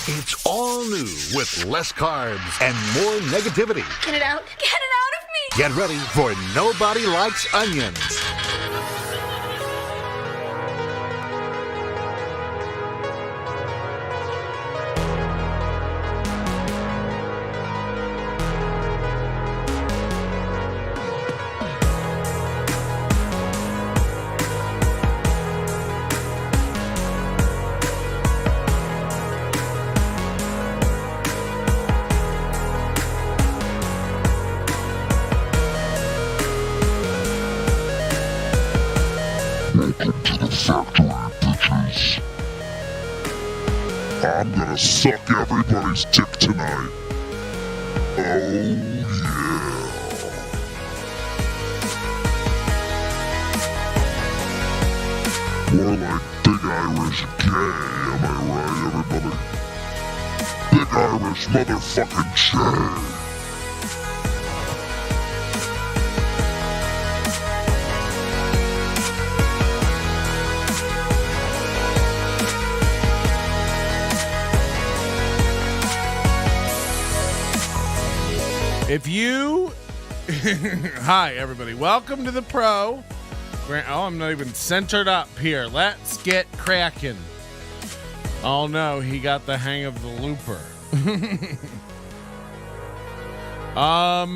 It's all new with less carbs and more negativity. Get it out. Get it out of me. Get ready for Nobody Likes Onions. I'm gonna suck everybody's dick tonight. Oh yeah. More like Big Irish gay, am I right, everybody? Big Irish motherfucking gay. If you, hi everybody, welcome to the Pro. Oh, I'm not even centered up here. Let's get cracking. Oh no, he got the hang of the looper. I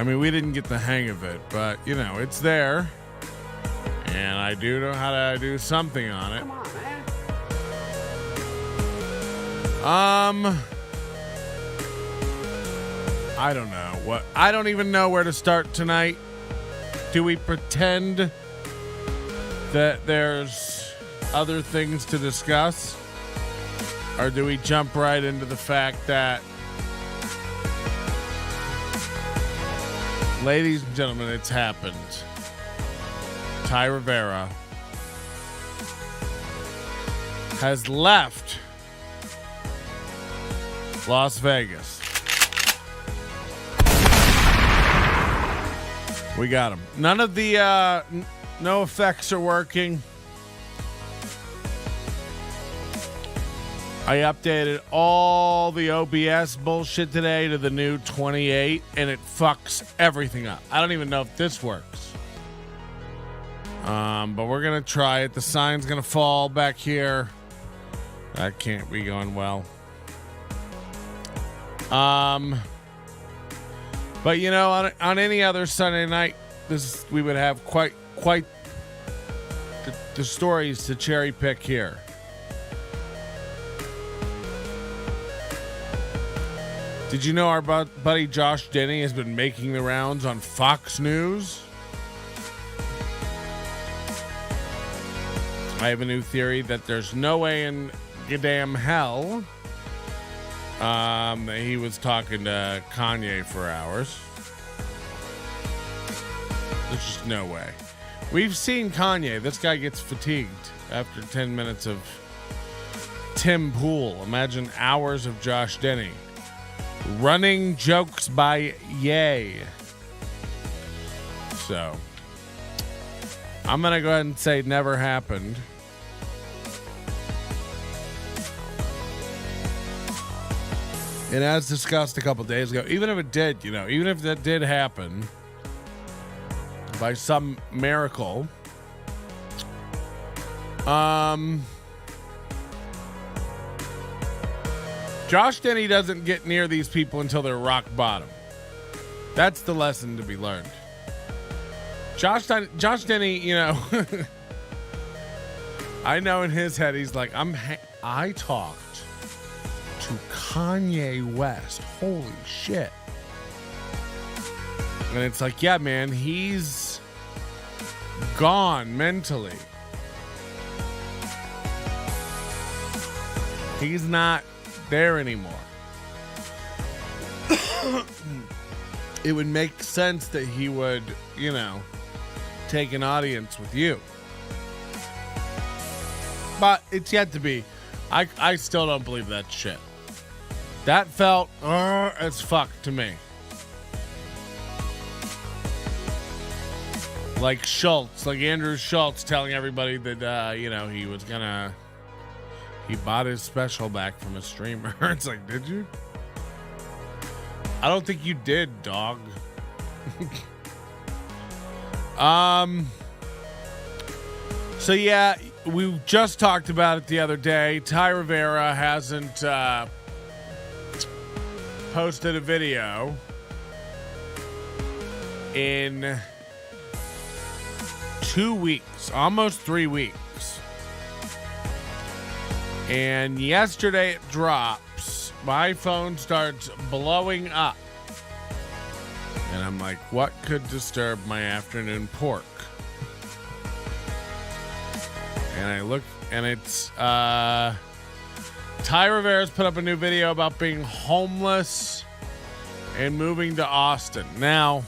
mean, we didn't get the hang of it, but you know, it's there. And I do know how to do something on it. Come on, man. I don't know what. I don't even know where to start tonight. Do we pretend that there's other things to discuss? Or do we jump right into the fact that, ladies and gentlemen, it's happened. Rivera has left Las Vegas. We got him. None of the no effects are working. I updated all the OBS bullshit today to the new 28, and it fucks everything up. I don't even know if this works. But we're gonna try it. The sign's gonna fall back here. That can't be going well. But you know, on any other Sunday night, we would have quite the stories to cherry pick here. Did you know our buddy Josh Denny has been making the rounds on Fox News? I have a new theory that there's no way in goddamn hell he was talking to Kanye for hours. There's just no way. We've seen Kanye. This guy gets fatigued after 10 minutes of Tim Pool. Imagine hours of Josh Denny. Running jokes by Ye. So, I'm going to go ahead and say never happened. And as discussed a couple days ago, even if it did, even if that did happen by some miracle, Josh Denny doesn't get near these people until they're rock bottom. That's the lesson to be learned. Josh Denny, I know in his head he's like, I talked to Kanye West. Holy shit. And it's like, yeah, man, he's gone mentally. He's not there anymore. It would make sense that he would, take an audience with you. But it's yet to be. I still don't believe that shit. That felt as fuck to me. Like Schultz, like Andrew Schultz telling everybody that, he was gonna He bought his special back from a streamer. It's like, did you? I don't think you did, dog. So yeah, we just talked about it the other day. Ty Rivera hasn't posted a video in 2 weeks, almost 3 weeks. And yesterday it drops. My phone starts blowing up. And I'm like, what could disturb my afternoon pork? And I look, and it's Ty Rivera's put up a new video about being homeless and moving to Austin. Now,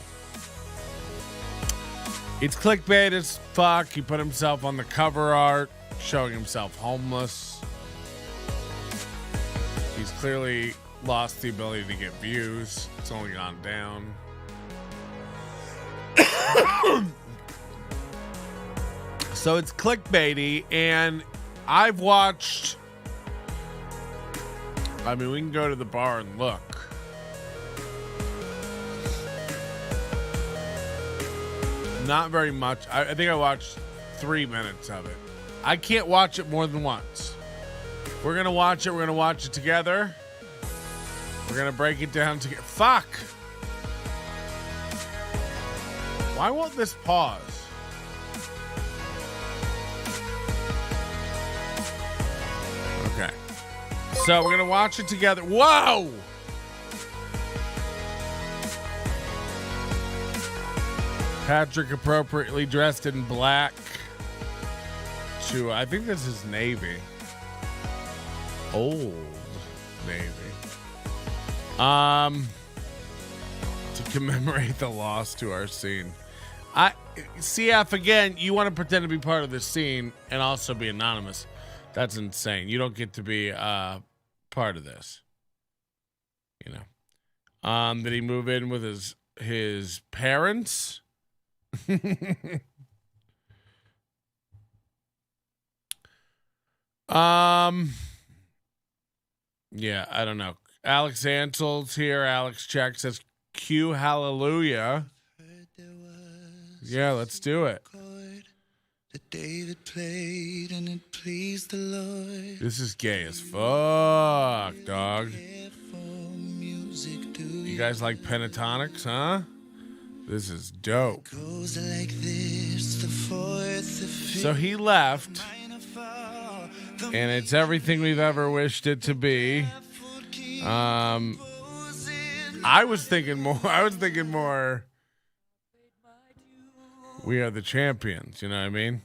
it's clickbait as fuck. He put himself on the cover art, showing himself homeless. He's clearly lost the ability to get views. It's only gone down. So it's clickbaity, and I've watched. I mean, we can go to the bar and look. Not very much. I think I watched 3 minutes of it. I can't watch it more than once. We're going to watch it. We're going to watch it together. We're going to break it down together. Fuck. Why won't this pause? Okay. So we're going to watch it together. Whoa! Patrick appropriately dressed in black. I think this is Navy. Old Navy. To commemorate the loss to our scene. CF, again, you want to pretend to be part of this scene and also be anonymous. That's insane. You don't get to be part of this. You know. Did he move in with his parents? Yeah, I don't know. Alex Ansel's here. Alex Check says Q hallelujah. Yeah, let's do it. That David played and it pleased the Lord. This is gay as fuck, dog. You guys like pentatonics, huh? This is dope. Goes like this, the fourth, the fifth, so he left, and it's everything we've ever wished it to be. I was thinking more. We are the champions. You know what I mean?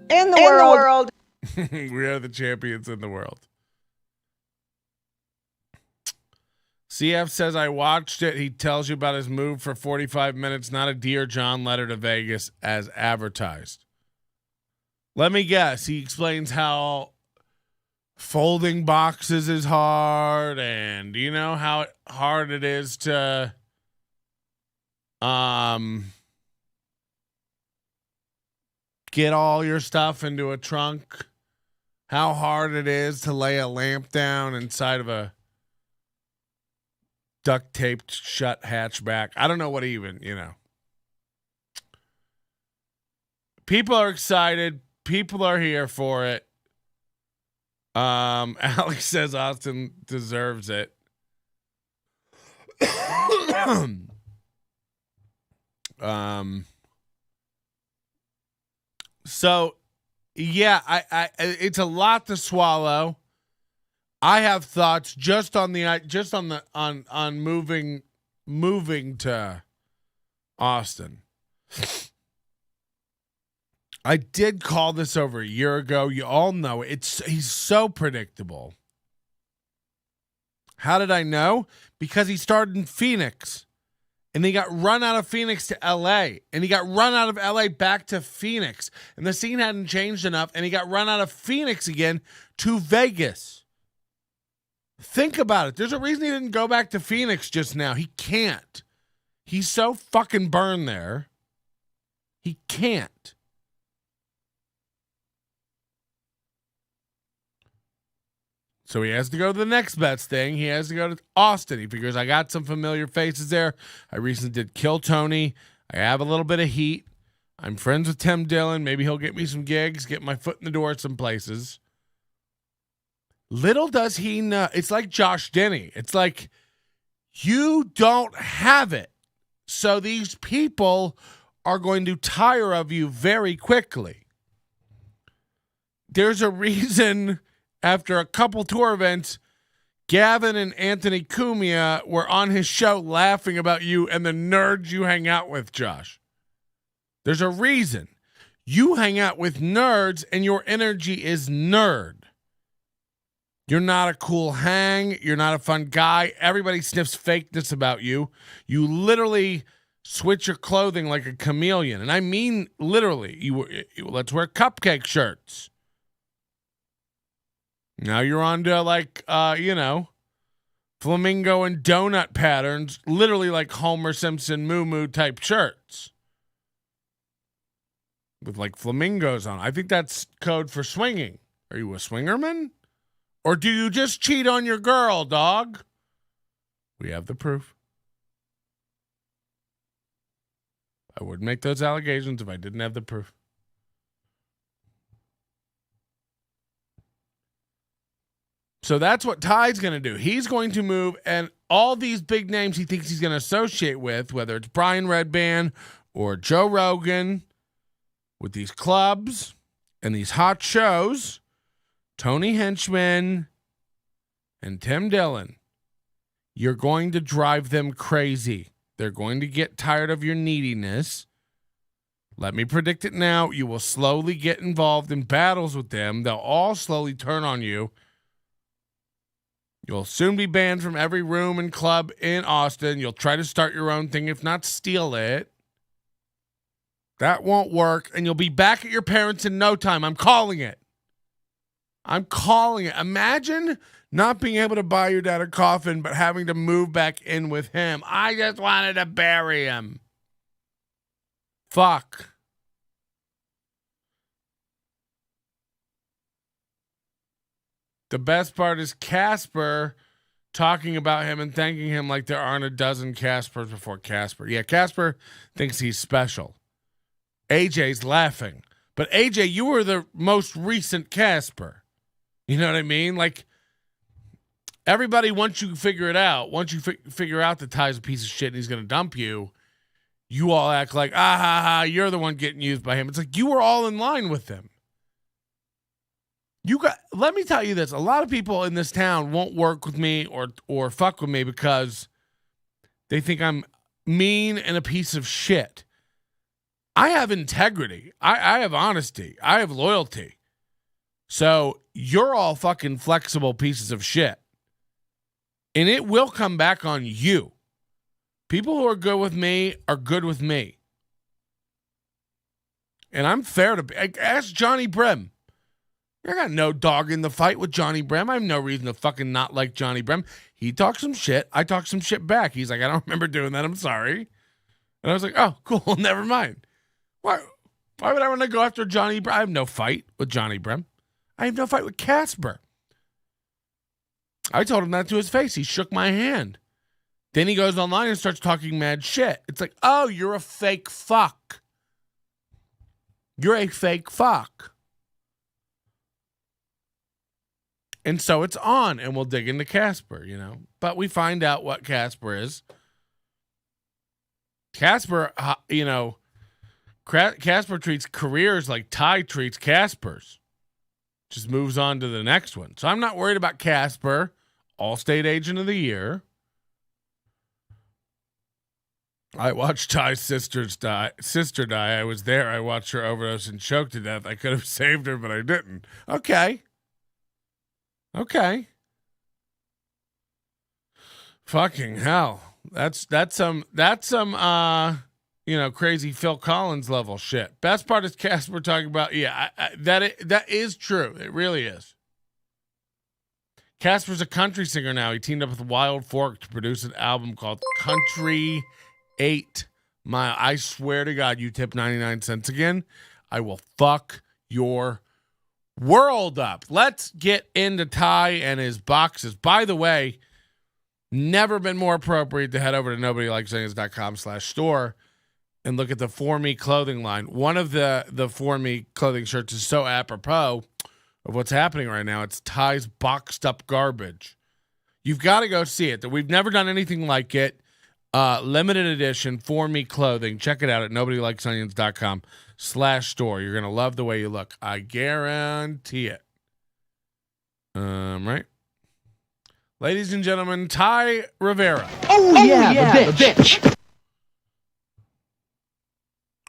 In the world. We are the champions in the world. CF says, I watched it. He tells you about his move for 45 minutes, not a Dear John letter to Vegas as advertised. Let me guess. He explains how folding boxes is hard, and you know how hard it is to get all your stuff into a trunk. How hard it is to lay a lamp down inside of a duct taped shut hatchback. I don't know what even, you know. People are excited. People are here for it. Alex says Austin deserves it. So yeah, I it's a lot to swallow. I have thoughts on moving to Austin. I did call this over a year ago. You all know he's so predictable. How did I know? Because he started in Phoenix, and he got run out of Phoenix to LA, and he got run out of LA back to Phoenix, and the scene hadn't changed enough, and he got run out of Phoenix again to Vegas. Think about it. There's a reason he didn't go back to Phoenix just now. He can't. He's so fucking burned there. He can't. So he has to go to the next best thing. He has to go to Austin. He figures, I got some familiar faces there. I recently did Kill Tony. I have a little bit of heat. I'm friends with Tim Dillon. Maybe he'll get me some gigs, get my foot in the door at some places. Little does he know. It's like Josh Denny. It's like you don't have it. So these people are going to tire of you very quickly. There's a reason after a couple tour events, Gavin and Anthony Cumia were on his show laughing about you and the nerds you hang out with, Josh. There's a reason. You hang out with nerds and your energy is nerd. You're not a cool hang. You're not a fun guy. Everybody sniffs fakeness about you. You literally switch your clothing like a chameleon. And I mean literally. Let's wear cupcake shirts. Now you're on to flamingo and donut patterns, literally like Homer Simpson Moo Moo type shirts with like flamingos on. I think that's code for swinging. Are you a swingerman? Or do you just cheat on your girl, dog? We have the proof. I wouldn't make those allegations if I didn't have the proof. So that's what Ty's going to do. He's going to move, and all these big names he thinks he's going to associate with, whether it's Brian Redband or Joe Rogan, with these clubs and these hot shows, Tony Hinchman and Tim Dillon, you're going to drive them crazy. They're going to get tired of your neediness. Let me predict it now. You will slowly get involved in battles with them. They'll all slowly turn on you. You'll soon be banned from every room and club in Austin. You'll try to start your own thing, if not steal it. That won't work, and you'll be back at your parents in no time. I'm calling it. I'm calling it. Imagine not being able to buy your dad a coffin, but having to move back in with him. I just wanted to bury him. Fuck. The best part is Casper talking about him and thanking him like there aren't a dozen Caspers before Casper. Yeah, Casper thinks he's special. AJ's laughing. But AJ, you were the most recent Casper. You know what I mean? Like, everybody, once you figure it out, once you figure out that Ty's a piece of shit and he's going to dump you, you all act like, you're the one getting used by him. It's like you were all in line with him. Let me tell you this. A lot of people in this town won't work with me or fuck with me because they think I'm mean and a piece of shit. I have integrity. I have honesty. I have loyalty. So you're all fucking flexible pieces of shit. And it will come back on you. People who are good with me are good with me. And I'm fair to ask Johnny Brim. I got no dog in the fight with Johnny Brim. I have no reason to fucking not like Johnny Brim. He talks some shit. I talk some shit back. He's like, I don't remember doing that. I'm sorry. And I was like, oh, cool. Never mind. Why would I want to go after Johnny Brim? I have no fight with Johnny Brim. I have no fight with Casper. I told him that to his face. He shook my hand. Then he goes online and starts talking mad shit. It's like, oh, you're a fake fuck. You're a fake fuck. And so it's on, and we'll dig into Casper, But we find out what Casper is. Casper, Casper treats careers like Ty treats Casper's. Just moves on to the next one. So I'm not worried about Casper, All-State Agent of the Year. I watched Ty's sister die. I was there. I watched her overdose and choke to death. I could have saved her, but I didn't. Okay. Fucking hell. That's some crazy Phil Collins level shit. Best part is Casper talking about, that is true. It really is. Casper's a country singer now. He teamed up with Wild Fork to produce an album called Country 8 Mile. I swear to God, you tip 99 cents again, I will fuck your world up. Let's get into Ty and his boxes. By the way, never been more appropriate to head over to nobodylikesonions.com/store and look at the For Me clothing line. One of the For Me clothing shirts is so apropos of what's happening right now. It's Ty's boxed up garbage. You've got to go see it. We've never done anything like it. Limited edition For Me clothing. Check it out at nobodylikesonions.com/store. You're going to love the way you look. I guarantee it. Right? Ladies and gentlemen, Ty Rivera. Oh yeah, the bitch.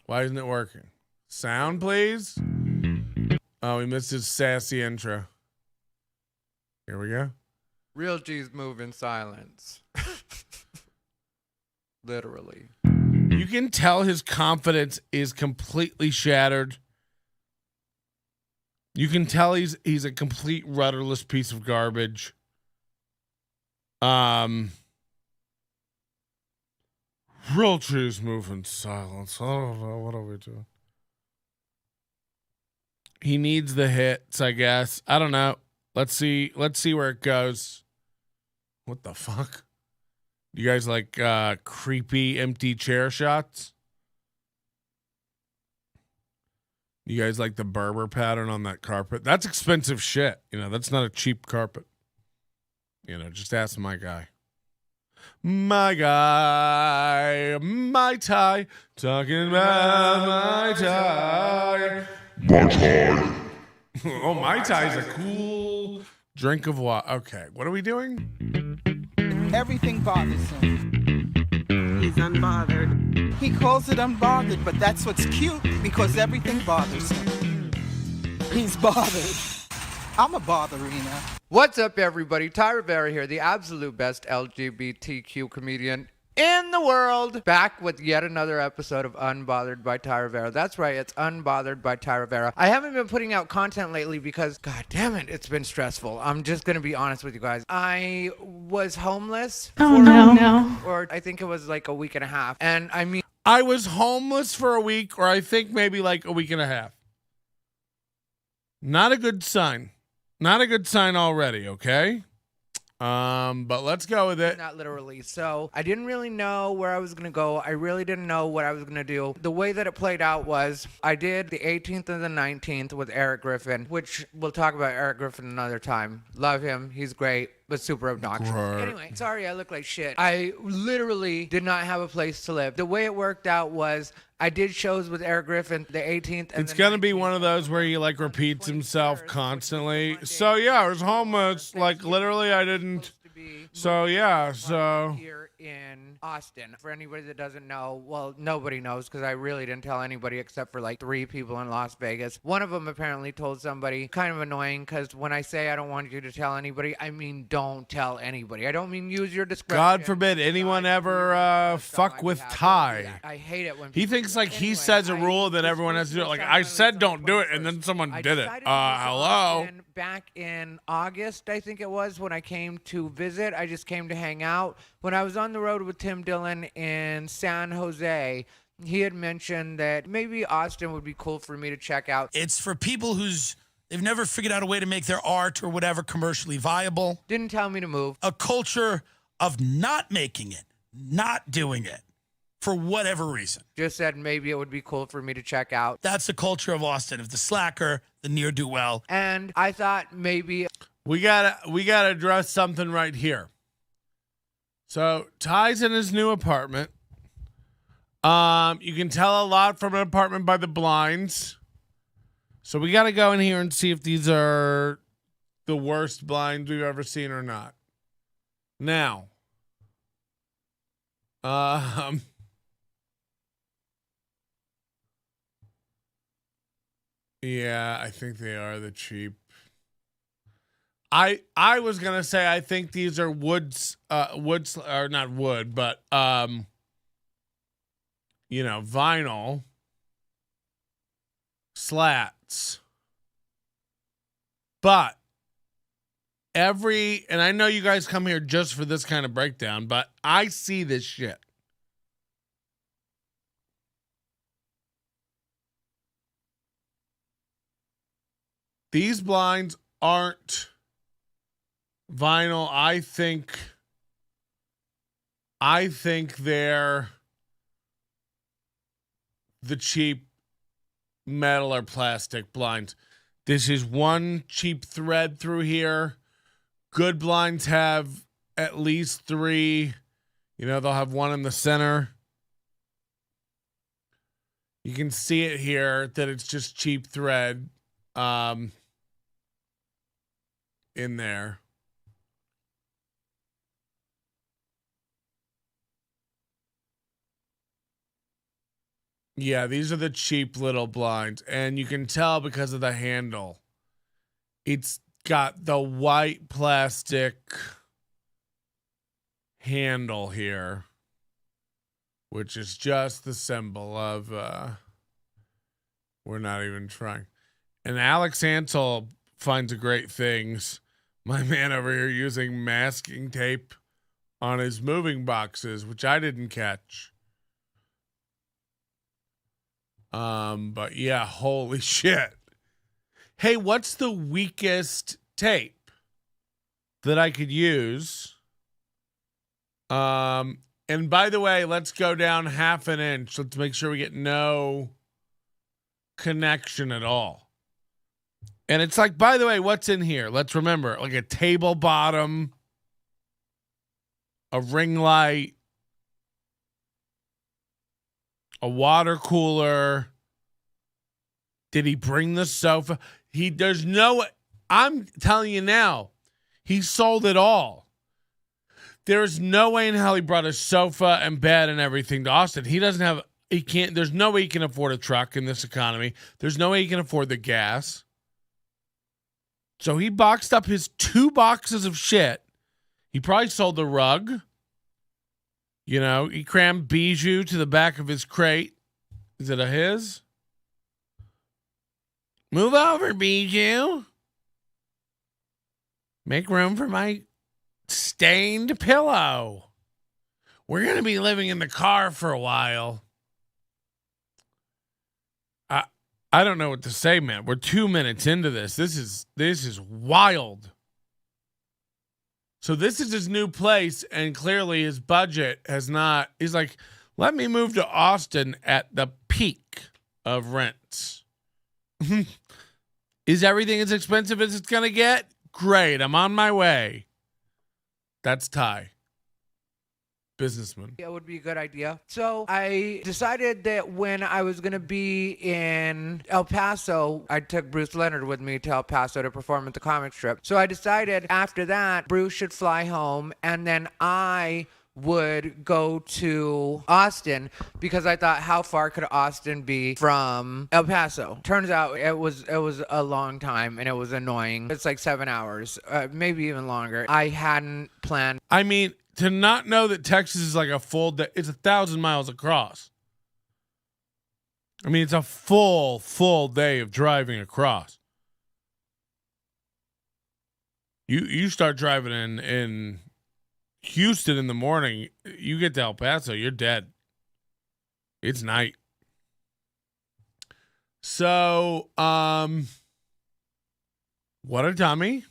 Why isn't it working? Sound, please. Oh, we missed his sassy intro. Here we go. Real G's move in silence. Literally. You can tell his confidence is completely shattered. You can tell he's a complete rudderless piece of garbage. Real G's move in silence. I don't know. What are we doing? He needs the hits, I guess. I don't know. Let's see where it goes. What the fuck? You guys like creepy empty chair shots? You guys like the Berber pattern on that carpet? That's expensive shit. You know, that's not a cheap carpet. You know, just ask my guy. My guy, my Ty, talking about my Ty. My tie. Oh, my Ty's a cool drink of water. Okay, what are we doing? Everything bothers him. He's unbothered. He calls it unbothered, but that's what's cute because everything bothers him. He's bothered. I'm a botherina. What's up, everybody? Ty Rivera here, the absolute best LGBTQ comedian in the world. Back with yet another episode of Unbothered by Ty Rivera. That's right, it's Unbothered by Ty Rivera. I haven't been putting out content lately because, god damn it, it's been stressful. I'm just going to be honest with you guys. I was homeless. Or I think it was like a week and a half. And I mean, I was homeless for a week, or I think maybe like a week and a half. Not a good sign. Not a good sign already, okay? But let's go with it. Not literally. So I didn't really know where I was going to go. I really didn't know what I was going to do. The way that it played out was I did the 18th and the 19th with Eric Griffin, which we'll talk about Eric Griffin another time. Love him. He's great, but super obnoxious. Grrrl. Anyway, sorry I look like shit. I literally did not have a place to live. The way it worked out was I did shows with Eric Griffin the 18th. And it's going to be one of those where he like repeats himself constantly. So yeah, I was homeless. Like literally I didn't. So yeah, so here in Austin. For anybody that doesn't know, well, nobody knows because I really didn't tell anybody except for like 3 people in Las Vegas. One of them apparently told somebody. Kind of annoying because when I say I don't want you to tell anybody, I mean don't tell anybody. I don't mean use your discretion. God forbid anyone ever fuck with Ty. I hate it when he thinks like he says a rule that everyone has to do it. Like I said don't do it and then someone did it. Hello? Back in August, I think it was, when I came to visit. I just came to hang out. When I was on the road with Tim Dillon in San Jose, he had mentioned that maybe Austin would be cool for me to check out. It's for people they've never figured out a way to make their art or whatever commercially viable. Didn't tell me to move. A culture of not making it, not doing it, for whatever reason. Just said maybe it would be cool for me to check out. That's the culture of Austin, of the slacker, the ne'er-do-well. And I thought maybe we gotta address something right here. So Ty's in his new apartment. You can tell a lot from an apartment by the blinds. So we gotta go in here and see if these are the worst blinds we've ever seen or not. Now, yeah, I think they are the cheap. I was gonna say I think these are woods or not wood, but vinyl slats. But and I know you guys come here just for this kind of breakdown, but I see this shit. These blinds aren't vinyl. I think they're the cheap metal or plastic blinds. This is one cheap thread through here. Good blinds have at least 3. You know, they'll have one in the center. You can see it here that it's just cheap thread in there. Yeah, these are the cheap little blinds. And you can tell because of the handle. It's got the white plastic handle here, which is just the symbol of we're not even trying. And Alex Ansel finds a great things. My man over here using masking tape on his moving boxes, which I didn't catch. But yeah, holy shit. Hey, what's the weakest tape that I could use? And by the way, let's go down 1/2 inch. Let's make sure we get no connection at all. And it's like, by the way, what's in here? Let's remember, like a table bottom, a ring light, a water cooler. Did he bring the sofa? I'm telling you now, he sold it all. There's no way in hell he brought a sofa and bed and everything to Austin. There's no way he can afford a truck in this economy. There's no way he can afford the gas. So he boxed up his 2 boxes of shit. He probably sold the rug. You know, he crammed Bijou to the back of his crate. Is it a his? Move over, Bijou. Make room for my stained pillow. We're going to be living in the car for a while. I don't know what to say, man. We're 2 minutes into this. This is wild. So this is his new place, and clearly his budget has not. He's like, let me move to Austin at the peak of rents. Is everything as expensive as it's going to get? Great. I'm on my way. That's Ty. Businessman. It would be a good idea. So I decided that when I was going to be in El Paso, I took Bruce Leonard with me to El Paso to perform at the comic strip. So I decided after that, Bruce should fly home, and then I would go to Austin because I thought, how far could Austin be from El Paso? Turns out it was a long time, and it was annoying. It's like 7 hours, maybe even longer. I hadn't planned. I mean, to not know that Texas is like a full day, it's 1,000 miles across. I mean, it's a full day of driving across. You start driving in Houston in the morning, you get to El Paso, you're dead. It's night. So, what a dummy.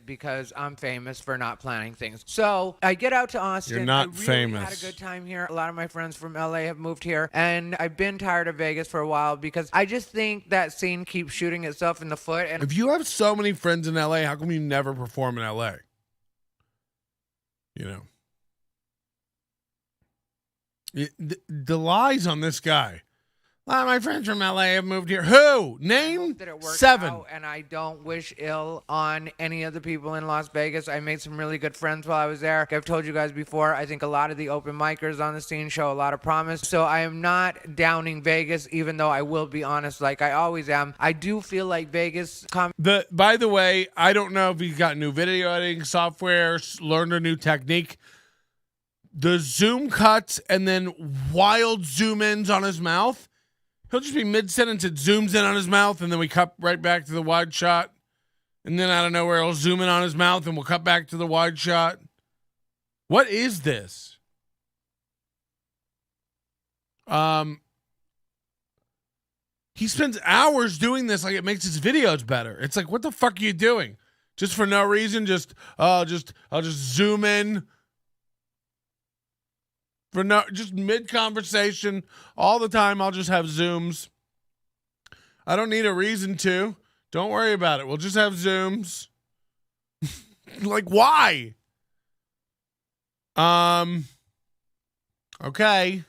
Because I'm famous for not planning things. So I get out to Austin. You're not I really famous. had a good time here. A lot of my friends from LA have moved here, and I've been tired of Vegas for a while because I just think that scene keeps shooting itself in the foot. And if you have so many friends in LA, how come you never perform in LA? You know, the lies on this guy. A lot of my friends from LA have moved here. Who? Name 7. And I don't wish ill on any of the people in Las Vegas. I made some really good friends while I was there. Like I've told you guys before, I think a lot of the open micers on the scene show a lot of promise. So I am not downing Vegas, even though I will be honest, like I always am. I do feel like Vegas. By the way, I don't know if he's got new video editing software, learned a new technique. The zoom cuts and then wild zoom ins on his mouth. He'll just be mid-sentence, it zooms in on his mouth, and then we cut right back to the wide shot. And then out of nowhere, he'll zoom in on his mouth, and we'll cut back to the wide shot. What is this? He spends hours doing this like it makes his videos better. It's like, what the fuck are you doing? Just for no reason? I'll just zoom in. Just mid-conversation. All the time, I'll just have zooms. I don't need a reason to. Don't worry about it. We'll just have zooms. Like, why? Okay.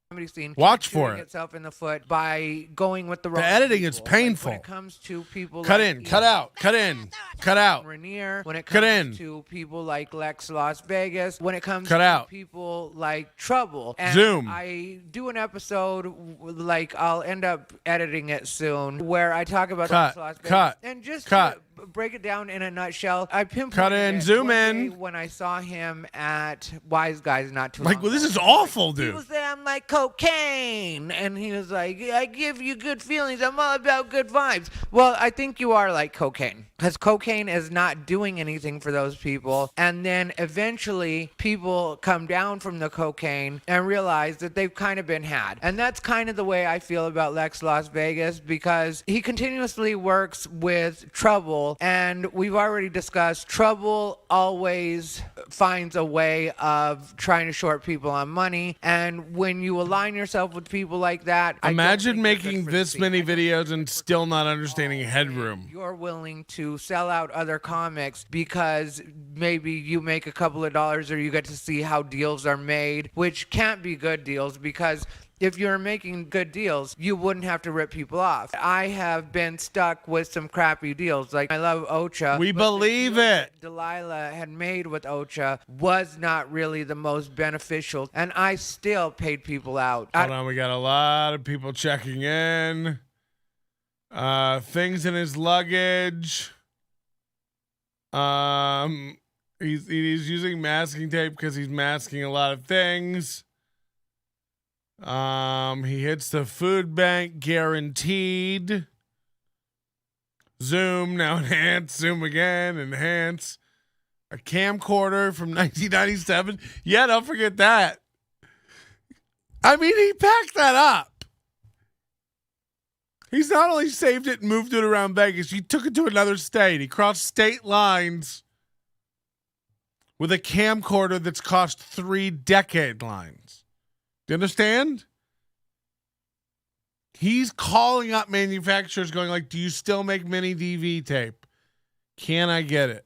Somebody's seen watch for it. Itself in the foot by going with the wrong. The editing people. is painful. Like when it comes to people, cut like in, cut out, cut in, cut out. Rainier. When it cut comes in. to people like Lex Las Vegas. When it comes cut to out. people like Trouble. And Zoom. I do an episode like I'll end up editing it soon where I talk about Lex Las Vegas. Cut. And just cut. To break it down in a nutshell, I pinpointed cut in, it zoom one in. day when I saw him at Wise Guys not too like, long well, this ago. is awful, dude. People say I'm like cocaine, and he was like, I give you good feelings. I'm all about good vibes. Well, I think you are like cocaine, because cocaine is not doing anything for those people. And then eventually people come down from the cocaine and realize that they've kind of been had. And that's kind of the way I feel about Lex Las Vegas, because he continuously works with Trouble. And we've already discussed Trouble always finds a way of trying to short people on money. And when you align yourself with people like that, imagine making this many videos and still not understanding headroom. You're willing to sell out other comics because maybe you make a couple of dollars or you get to see how deals are made, which can't be good deals, because if you're making good deals, you wouldn't have to rip people off. I have been stuck with some crappy deals. Like, I love Ocha. We believe it. Delilah had made with Ocha was not really the most beneficial, and I still paid people out. Hold on, we got a lot of people checking in. Things in his luggage. He's using masking tape because he's masking a lot of things. He hits the food bank guaranteed. Zoom, now enhance, zoom again, enhance. A camcorder from 1997. Yeah, don't forget that. I mean, he packed that up. He's not only saved it and moved it around Vegas, he took it to another state. He crossed state lines with a camcorder that's cost 3 decade lines. Do you understand? He's calling up manufacturers going like, do you still make mini DV tape? Can I get it?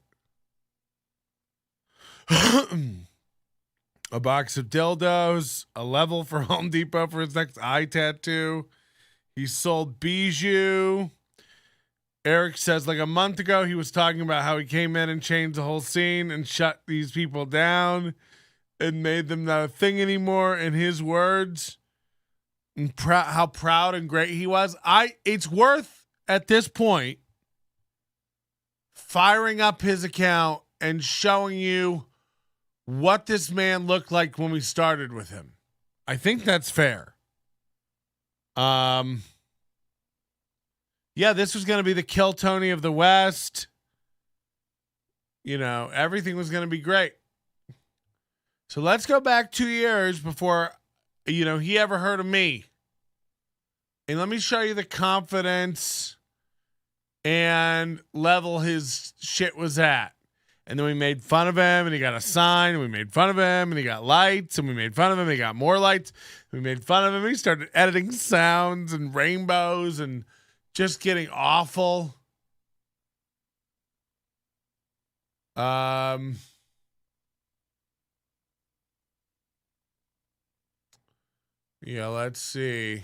A box of dildos, a level for Home Depot for his next eye tattoo. He sold Bijou. Eric says like a month ago, he was talking about how he came in and changed the whole scene and shut these people down and made them not a thing anymore, in his words. And how proud and great he was. It's worth, at this point, firing up his account and showing you what this man looked like when we started with him. I think that's fair. Yeah, this was going to be the Kill Tony of the West. You know, everything was going to be great. So let's go back 2 years before, you know, he ever heard of me. And let me show you the confidence and level his shit was at. And then we made fun of him and he got a sign, and we made fun of him and he got lights, and we made fun of him and he got more lights. We made fun of him. He started editing sounds and rainbows and just getting awful. Yeah, let's see.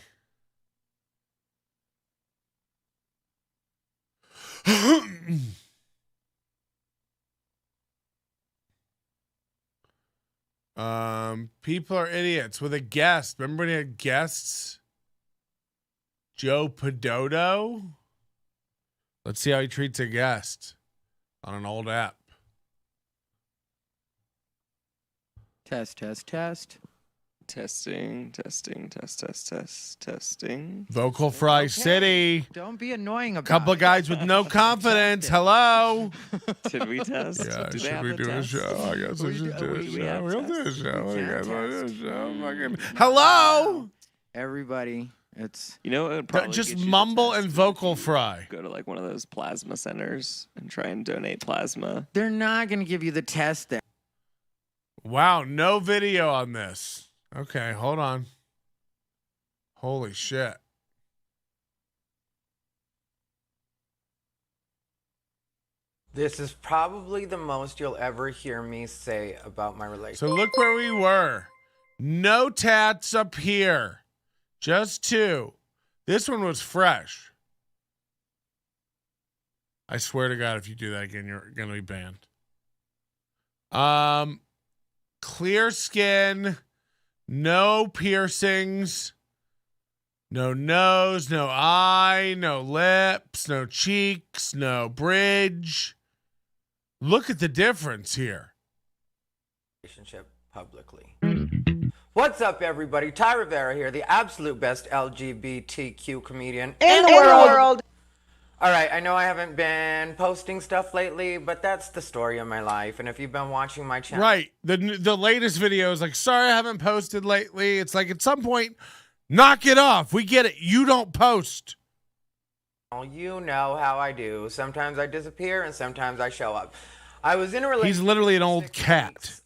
People are idiots with a guest. Remember when he had guests? Joe Pedoto? Let's see how he treats a guest on an old app. Test. Testing. Vocal Fry City. Don't be annoying about Couple of guys with no confidence. Hello. Did we test? Yeah, do should we do a show? I guess we should do a show. We'll do a show. We You can guys want to do a test. show? Hello. Everybody, It's You know, it would probably Just get you to mumble test and if vocal you fry. Go to like one of those plasma centers and try and donate plasma. they're not gonna give you the test there. Wow, no video on this. Okay, hold on. Holy shit. This is probably the most you'll ever hear me say about my relationship. So look where we were. No tats up here. Just 2. This one was fresh. I swear to God, if you do that again, you're going to be banned. Clear skin, no piercings, no nose, no eye, no lips, no cheeks, no bridge. Look at the difference here. Relationship publicly. What's up, everybody? Ty Rivera here, the absolute best LGBTQ comedian in the world. All right, I know I haven't been posting stuff lately, but that's the story of my life. And if you've been watching my channel, Right. The latest video is like, sorry I haven't posted lately. It's like at some point, knock it off. We get it. You don't post. you know how I do. Sometimes I disappear and sometimes I show up. I was in a relationship. He's literally an old cat.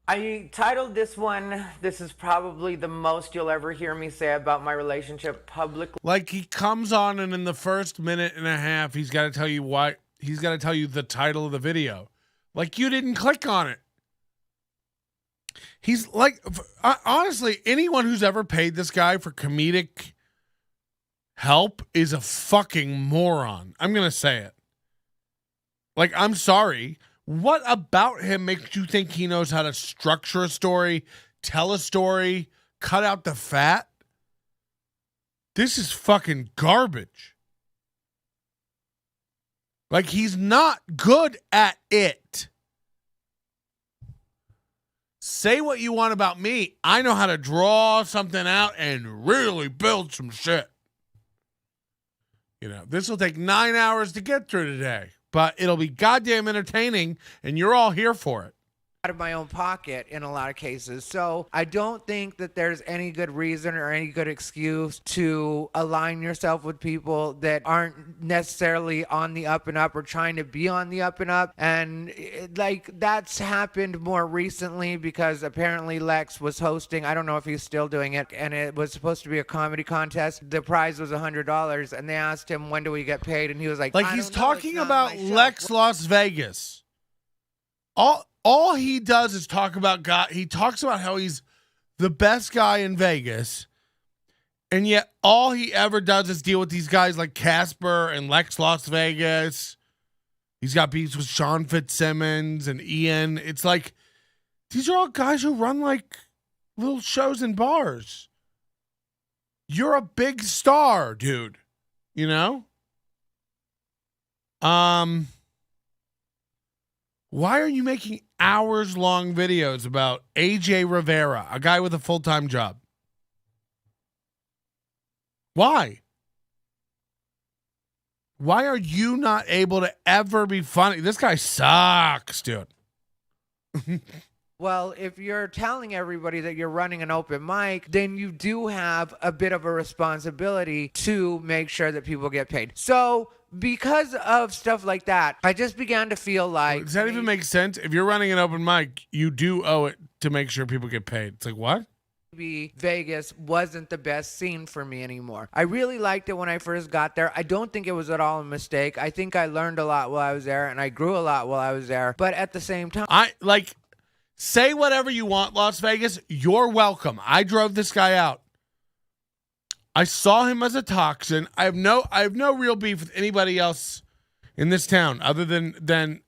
I titled this one, this is probably the most you'll ever hear me say about my relationship publicly. Like he comes on and in the first minute and a half, he's got to tell you why. He's got to tell you the title of the video. Like you didn't click on it. He's like, honestly, anyone who's ever paid this guy for comedic help is a fucking moron. I'm going to say it. Like, I'm sorry. What about him makes you think he knows how to structure a story, tell a story, cut out the fat? This is fucking garbage. Like, he's not good at it. Say what you want about me. I know how to draw something out and really build some shit. You know, this will take 9 hours to get through today, but it'll be goddamn entertaining, and you're all here for it. Out of my own pocket in a lot of cases. So I don't think that there's any good reason or any good excuse to align yourself with people that aren't necessarily on the up and up or trying to be on the up and up. And like that's happened more recently because apparently Lex was hosting, I don't know if he's still doing it, and it was supposed to be a comedy contest. The prize was $100 and they asked him, when do we get paid? And he was like, he's talking about Lex Las Vegas. All he does is talk about God. He talks about how he's the best guy in Vegas. And yet all he ever does is deal with these guys like Casper and Lex Las Vegas. He's got beefs with Sean Fitzsimmons and Ian. It's like, these are all guys who run like little shows in bars. You're a big star, dude. You know? Why are you making hours-long videos about AJ Rivera, a guy with a full-time job? Why? Why are you not able to ever be funny? This guy sucks, dude. Well, if you're telling everybody that you're running an open mic, then you do have a bit of a responsibility to make sure that people get paid. So because of stuff like that, I just began to feel like... Does that even make sense? If you're running an open mic, you do owe it to make sure people get paid. It's like, what? Maybe Vegas wasn't the best scene for me anymore. I really liked it when I first got there. I don't think it was at all a mistake. I think I learned a lot while I was there, and I grew a lot while I was there. But at the same time... Say whatever you want, Las Vegas. You're welcome. I drove this guy out. I saw him as a toxin. I have no real beef with anybody else in this town other than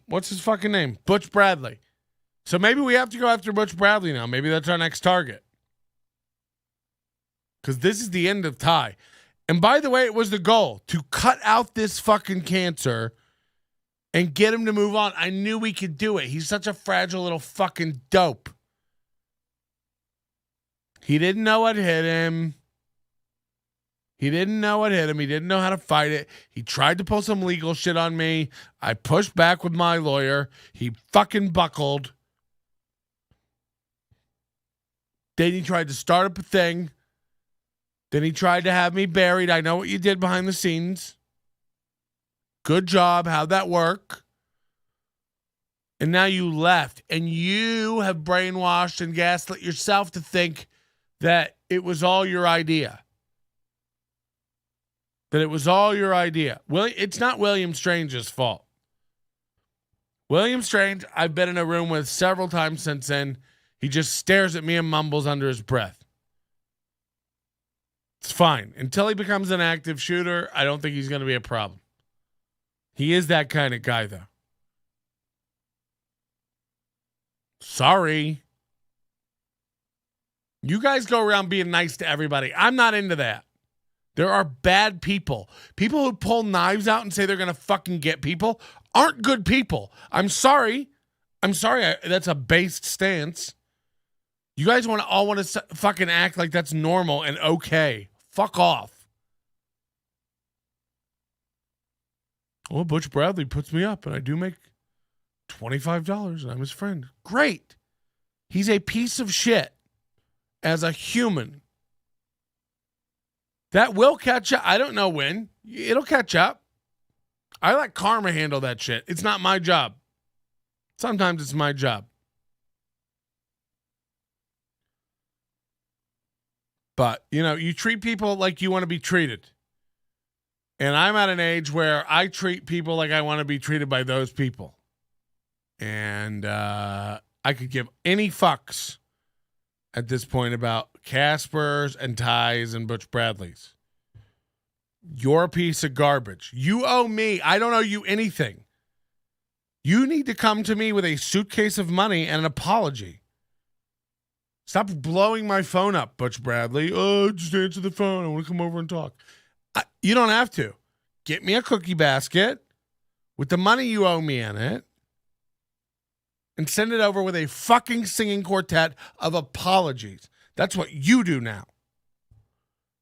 what's his fucking name? Butch Bradley. So maybe we have to go after Butch Bradley now. Maybe that's our next target. Because this is the end of Ty. And by the way, it was the goal to cut out this fucking cancer and get him to move on. I knew we could do it. He's such a fragile little fucking dope. He didn't know what hit him. He didn't know how to fight it. He tried to pull some legal shit on me. I pushed back with my lawyer. He fucking buckled. Then he tried to start up a thing. Then he tried to have me buried. I know what you did behind the scenes. Good job. How'd that work? And now you left. And you have brainwashed and gaslit yourself to think that it was all your idea. That it was all your idea. Well, it's not William Strange's fault. William Strange, I've been in a room with several times since then. He just stares at me and mumbles under his breath. It's fine. Until he becomes an active shooter, I don't think he's going to be a problem. He is that kind of guy, though. Sorry. You guys go around being nice to everybody. I'm not into that. There are bad people. People who pull knives out and say they're going to fucking get people aren't good people. I'm sorry. That's a based stance. You guys all want to fucking act like that's normal and okay. Fuck off. Well, Butch Bradley puts me up and I do make $25 and I'm his friend. Great. He's a piece of shit as a human. That will catch up. I don't know when. It'll catch up. I let karma handle that shit. It's not my job. Sometimes it's my job. But, you treat people like you want to be treated. And I'm at an age where I treat people like I want to be treated by those people. And I could give any fucks at this point about Casper's and Ty's and Butch Bradley's. You're a piece of garbage. You owe me. I don't owe you anything. You need to come to me with a suitcase of money and an apology. Stop blowing my phone up, Butch Bradley. Oh, just answer the phone. I want to come over and talk. You don't have to. Get me a cookie basket with the money you owe me in it and send it over with a fucking singing quartet of apologies. That's what you do now.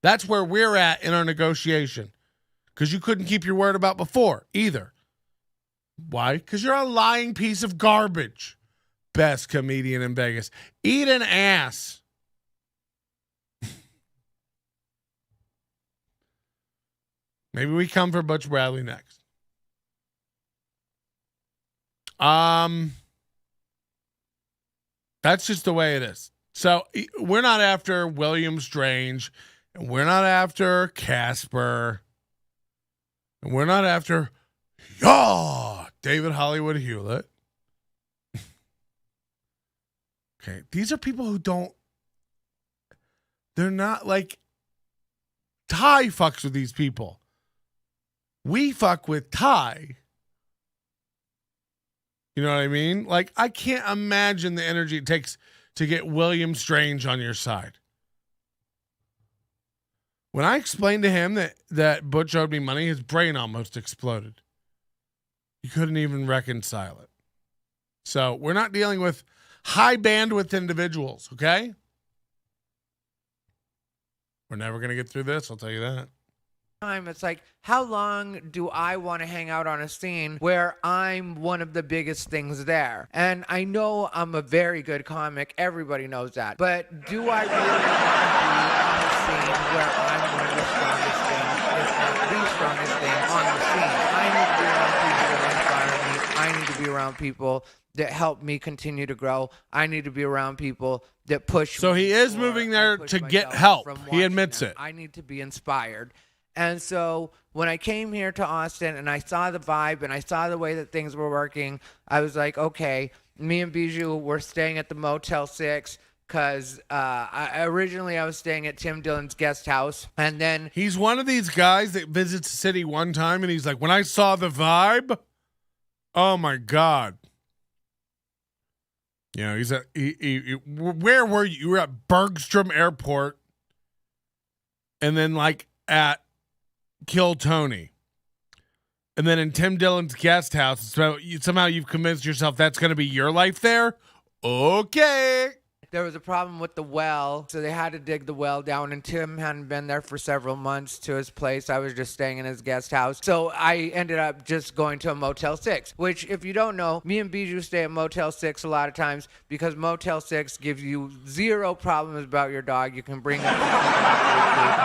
That's where we're at in our negotiation. Because you couldn't keep your word about before either. Why? Because you're a lying piece of garbage. Best comedian in Vegas. Eat an ass. Maybe we come for Butch Bradley next. That's just the way it is. So we're not after William Strange, and we're not after Casper, and we're not after David Hollywood Hewlett. Okay, these are people who they're not like Ty fucks with these people. We fuck with Ty. You know what I mean? Like, I can't imagine the energy it takes to get William Strange on your side. When I explained to him that Butch owed me money, his brain almost exploded. He couldn't even reconcile it. So we're not dealing with high bandwidth individuals, okay? We're never going to get through this, I'll tell you that. It's like, how long do I want to hang out on a scene where I'm one of the biggest things there? And I know I'm a very good comic. Everybody knows that. But do I really want to be on a scene where I'm one of the strongest things, if not the strongest thing on the scene? I need to be around people that inspire me. I need to be around people that help me continue to grow. I need to be around people that push me. So he is moving there to get help. He admits it. I need to be inspired. And so when I came here to Austin and I saw the vibe and I saw the way that things were working, I was like, okay, me and Bijou were staying at the Motel 6 because originally I was staying at Tim Dillon's guest house. And then he's one of these guys that visits the city one time and he's like, when I saw the vibe, oh my God. You know, he's where were you? You were at Bergstrom Airport and then like at Kill Tony. And then in Tim Dillon's guest house, somehow you've convinced yourself that's going to be your life there? Okay. there was a problem with the well, so they had to dig the well down, and Tim hadn't been there for several months to his place. I was just staying in his guest house. So I ended up just going to a Motel 6, which, if you don't know, me and Bijou stay at Motel 6 a lot of times because Motel 6 gives you zero problems about your dog. You can bring up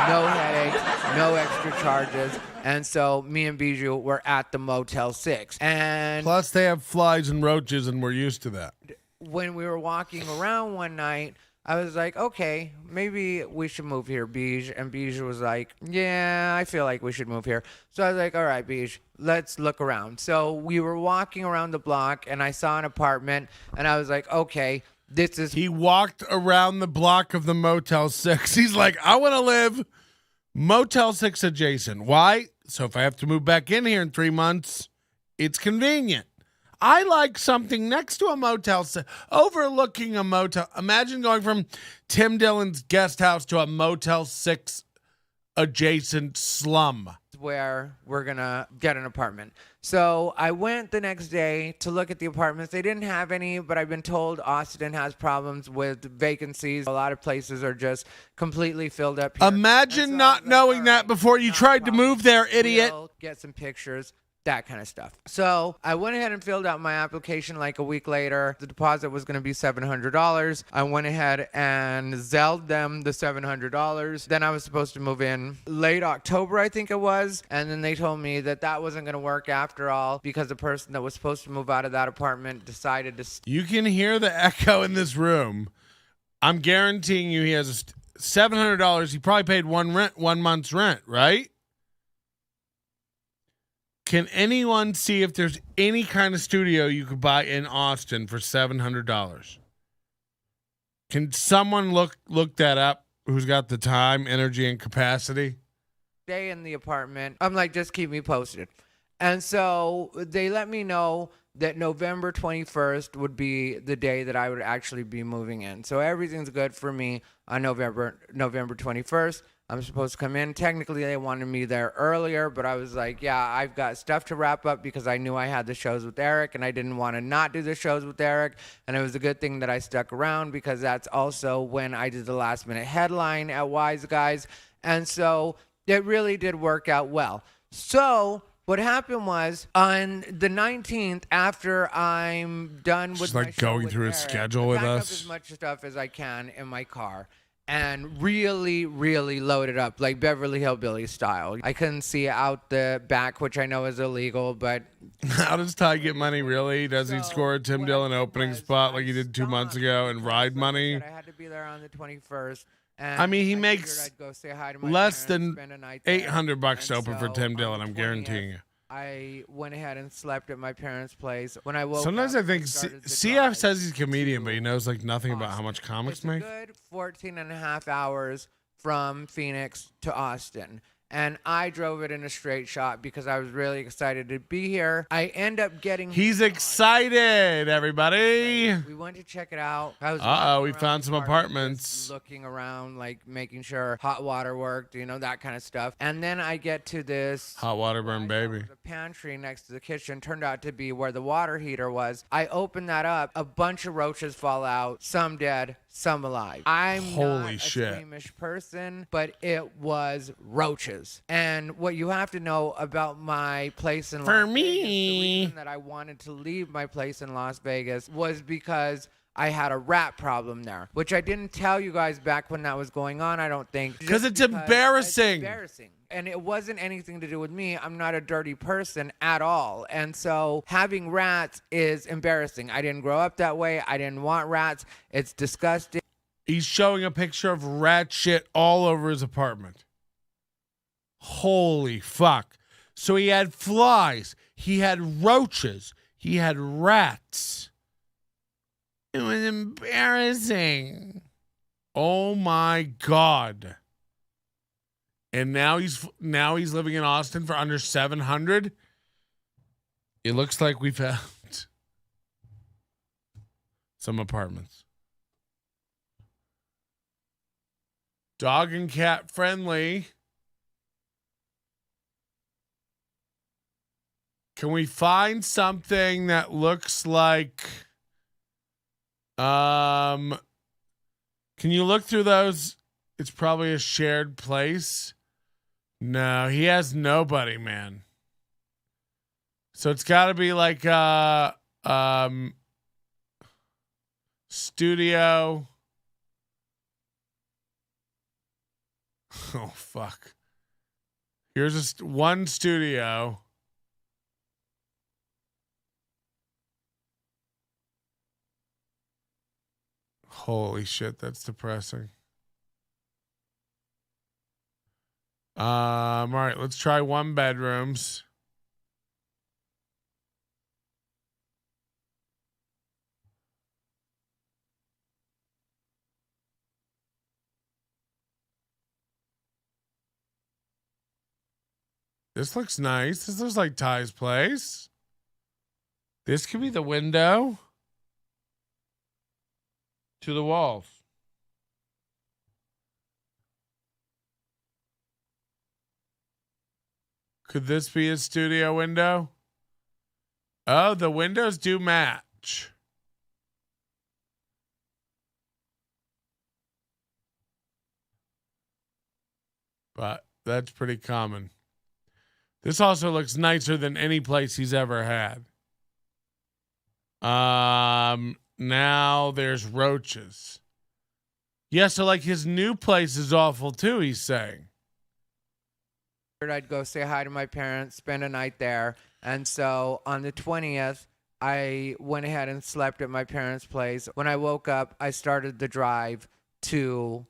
no headaches, no extra charges. And so me and Bijou were at the Motel 6. And plus they have flies and roaches, and we're used to that. When we were walking around one night, I was like, okay, maybe we should move here, Bijou. And Bijou was like, yeah, I feel like we should move here. So I was like, all right, Bijou, let's look around. So we were walking around the block, and I saw an apartment, and I was like, okay, this is... He walked around the block of the Motel 6. He's like, I want to live Motel 6 adjacent. Why? So if I have to move back in here in 3 months, it's convenient. I like something next to a Motel 6, overlooking a motel. Imagine going from Tim Dillon's guest house to a Motel 6 adjacent slum. Where we're going to get an apartment. So I went the next day to look at the apartments. They didn't have any, but I've been told Austin has problems with vacancies. A lot of places are just completely filled up here. Imagine so not knowing that before you tried to move there, idiot. We'll get some pictures. That kind of stuff. So I went ahead and filled out my application like a week later. The deposit was going to be $700. I went ahead and Zelled them the $700. Then I was supposed to move in late October, I think it was. And then they told me that that wasn't going to work after all because the person that was supposed to move out of that apartment decided to... You can hear the echo in this room. I'm guaranteeing you he has $700. He probably paid one month's rent, right? Can anyone see if there's any kind of studio you could buy in Austin for $700? Can someone look that up who's got the time, energy, and capacity? Stay in the apartment. I'm like, just keep me posted. And so they let me know that November 21st would be the day that I would actually be moving in. So everything's good for me on November 21st. I'm supposed to come in. Technically, they wanted me there earlier, but I was like, yeah, I've got stuff to wrap up because I knew I had the shows with Eric, and I didn't want to not do the shows with Eric. And it was a good thing that I stuck around because that's also when I did the last-minute headline at Wise Guys. And so it really did work out well. So what happened was on the 19th, after I'm done with just my like show going with through Eric, his schedule with I packed us. up as much stuff as I can in my car. And really, really loaded up, like Beverly Hillbillies style. I couldn't see out the back, which I know is illegal, but... How does Ty get money, really? Does he score a Tim Dillon opening spot like he did 2 months ago and ride money? I had to be there on the 21st. And I mean, he I makes figured I'd go say hi to my less parents, than spend a night there. $800 to And open for so Tim on Dillon, the I'm guaranteeing 20th, you. I went ahead and slept at my parents' place. When I woke Sometimes up, I think started the CF drive says he's a comedian, but he to knows like nothing about Austin. how much comics It's a make. good 14 and a half hours from Phoenix to Austin. And I drove it in a straight shot because I was really excited to be here. I end up getting... He's excited, everybody. We went to check it out. I was We walking around found the some apartments. just looking around, like making sure hot water worked, that kind of stuff. And then I get to this... Hot water burn, baby. The pantry next to the kitchen turned out to be where the water heater was. I open that up. A bunch of roaches fall out. Some dead, some alive. I'm not a squeamish person, but it was roaches. And what you have to know about my place in Las Vegas, the reason that I wanted to leave my place in Las Vegas was because I had a rat problem there, which I didn't tell you guys back when that was going on, I don't think. Because it's embarrassing. It's embarrassing. And it wasn't anything to do with me. I'm not a dirty person at all. And so having rats is embarrassing. I didn't grow up that way. I didn't want rats. It's disgusting. He's showing a picture of rat shit all over his apartment. Holy fuck. So he had flies. He had roaches. He had rats. It was embarrassing. Oh my God. And now he's living in Austin for under $700. It looks like we found some apartments. Dog and cat friendly. Can we find something that looks like Can you look through those? It's probably a shared place. No, he has nobody, man. So it's got to be like studio. Oh fuck. Here's one studio. Holy shit, that's depressing. All right, let's try 1 bedrooms. This looks nice. This looks like Ty's place. This could be the window to the walls. Could this be a studio window? Oh, the windows do match. But that's pretty common. This also looks nicer than any place he's ever had. Now there's roaches. Yeah, so like his new place is awful too, he's saying. I'd go say hi to my parents, spend a night there. And so on the 20th, I went ahead and slept at my parents' place. When I woke up, I started the drive to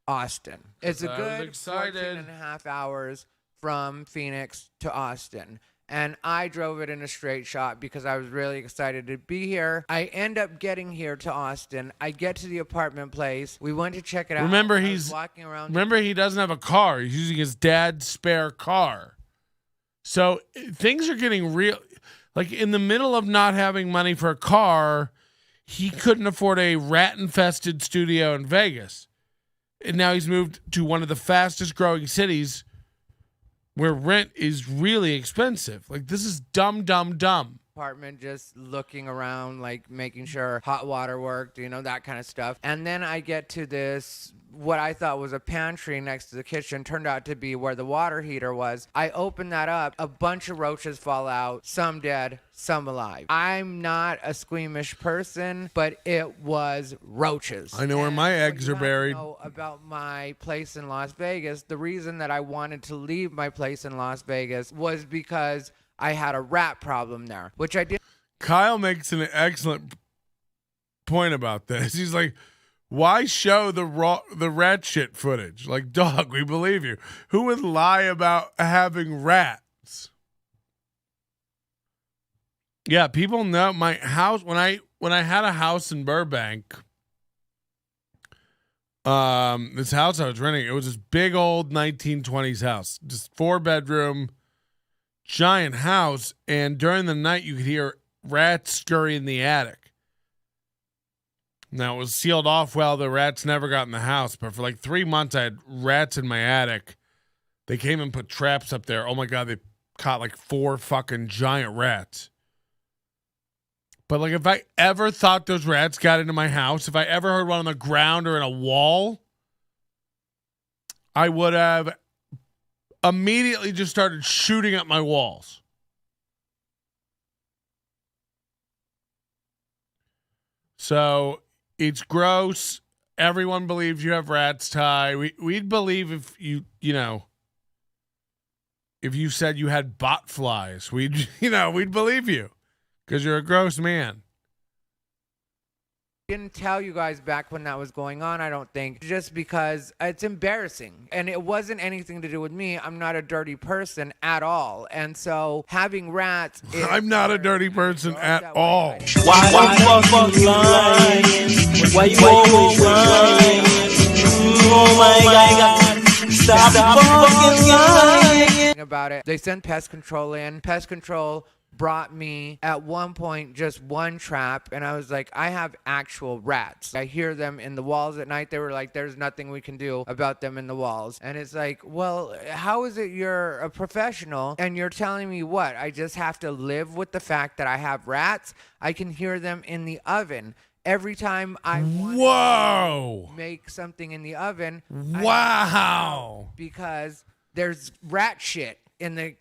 Austin. It's a good 14 and a half hours from Phoenix to Austin. And I drove it in a straight shot because I was really excited to be here. I end up getting here to Austin. I get to the apartment place. We went to check it out. Remember, walking around. Remember, he doesn't have a car. He's using his dad's spare car. So things are getting real. Like in the middle of not having money for a car, he couldn't afford a rat-infested studio in Vegas. And now he's moved to one of the fastest growing cities where rent is really expensive. Like, this is dumb. Apartment, just looking around, like making sure hot water worked, that kind of stuff. And then I get to this, what I thought was a pantry next to the kitchen, turned out to be where the water heater was. I open that up, a bunch of roaches fall out, some dead, some alive. I'm not a squeamish person, but it was roaches. I know where my eggs are buried. Know about my place in Las Vegas, the reason that I wanted to leave my place in Las Vegas was because I had a rat problem there, which I did. Kyle makes an excellent point about this. He's like, why show the rat shit footage? Like, dog, we believe you. Who would lie about having rats? Yeah, people know my house. When I had a house in Burbank, this house I was renting, it was this big old 1920s house, just 4-bedroom, giant house, and during the night you could hear rats scurry in the attic. Now it was sealed off well. The rats never got in the house, but for like 3 months I had rats in my attic. They came and put traps up there. Oh my God, they caught like 4 fucking giant rats. But like if I ever thought those rats got into my house, if I ever heard one on the ground or in a wall, I would have immediately just started shooting at my walls. So it's gross. Everyone believes you have rats, Ty. We'd believe if if you said you had bot flies. We'd believe you because you're a gross man. Didn't tell you guys back when that was going on, I don't think, just because it's embarrassing. And it wasn't anything to do with me. I'm not a dirty person at all. And so having rats is I'm not a dirty person at all. Why the fuck you lying? Why you always lying? Oh my God. Stop fucking lying. About it. They sent pest control in. Pest control brought me at one point just one trap, and I was like, I have actual rats. I hear them in the walls at night. They were like, there's nothing we can do about them in the walls. And it's like, well, how is it you're a professional and you're telling me what? I just have to live with the fact that I have rats? I can hear them in the oven. every time I want to make something in the oven, wow, because there's rat shit in the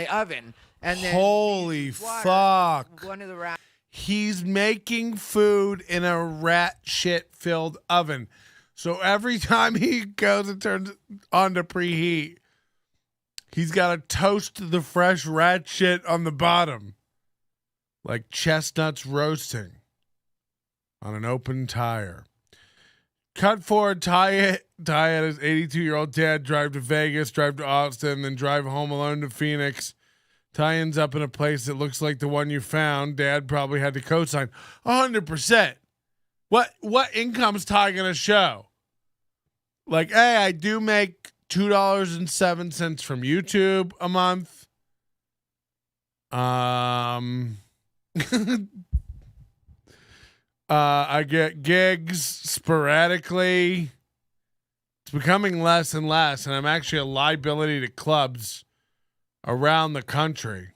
oven, and then holy fuck, one of the rats. He's making food in a rat shit filled oven. So every time he goes and turns it on to preheat, he's got to toast the fresh rat shit on the bottom, like chestnuts roasting on an open tire. Cut forward, Ty had his 82-year-old dad drive to Vegas, drive to Austin, then drive home alone to Phoenix. Ty ends up in a place that looks like the one you found. Dad probably had to co-sign 100%. What income's Ty gonna show? Like, hey, I do make $2.07 from YouTube a month. I get gigs sporadically. It's becoming less and less, and I'm actually a liability to clubs around the country.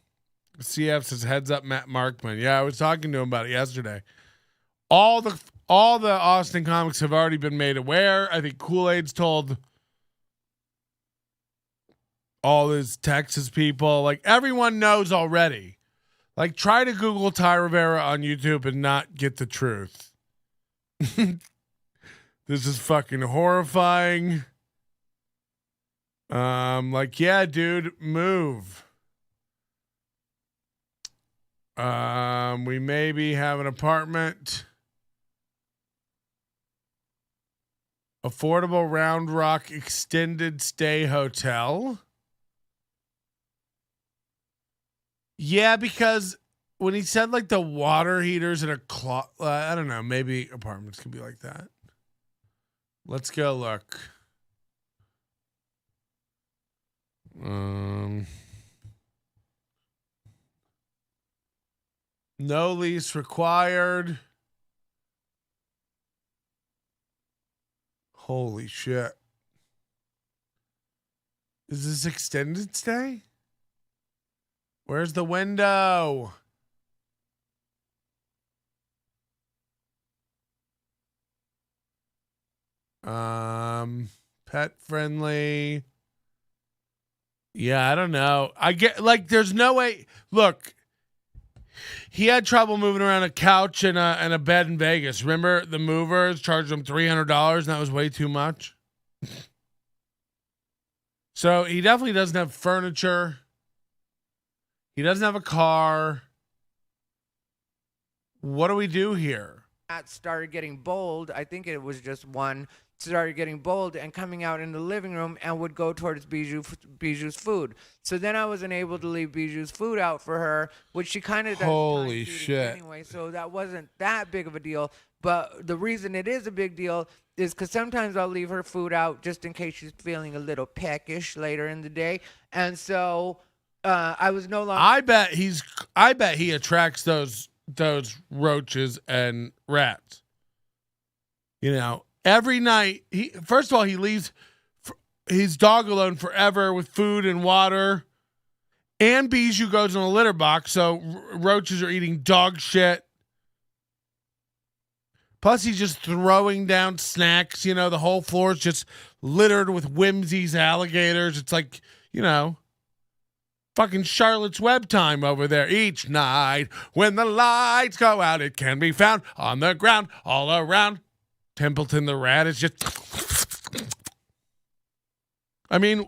CF says, heads up, Matt Markman. Yeah, I was talking to him about it yesterday. All the Austin comics have already been made aware. I think Kool-Aid's told all his Texas people. Like, everyone knows already. Like, try to Google Ty Rivera on YouTube and not get the truth. This is fucking horrifying. Like, yeah, dude, move. We maybe have an apartment. Affordable Round Rock extended stay hotel. Yeah, because when he said like the water heaters and a clock, I don't know, maybe apartments could be like that. Let's go look. No lease required. Holy shit. Is this extended stay? Where's the window? Pet friendly. Yeah, I don't know. I get like there's no way. Look, he had trouble moving around a couch and a bed in Vegas. Remember the movers charged him $300 and that was way too much. So he definitely doesn't have furniture. He doesn't have a car. What do we do here? Started getting bold. I think it was just one. Started getting bold and coming out in the living room and would go towards Bijou's food. So then I wasn't able to leave Bijou's food out for her, which she kind of does. Holy shit. Anyway, so that wasn't that big of a deal. But the reason it is a big deal is because sometimes I'll leave her food out just in case she's feeling a little peckish later in the day. And so I was no longer. I bet he attracts those roaches and rats. You know, every night first of all, he leaves his dog alone forever with food and water. And Bijou goes in a litter box, so roaches are eating dog shit. Plus, he's just throwing down snacks. You know, the whole floor is just littered with Whimsy's alligators. It's like, you know, fucking Charlotte's Web time over there. Each night when the lights go out, it can be found on the ground all around. Templeton the rat is just... I mean,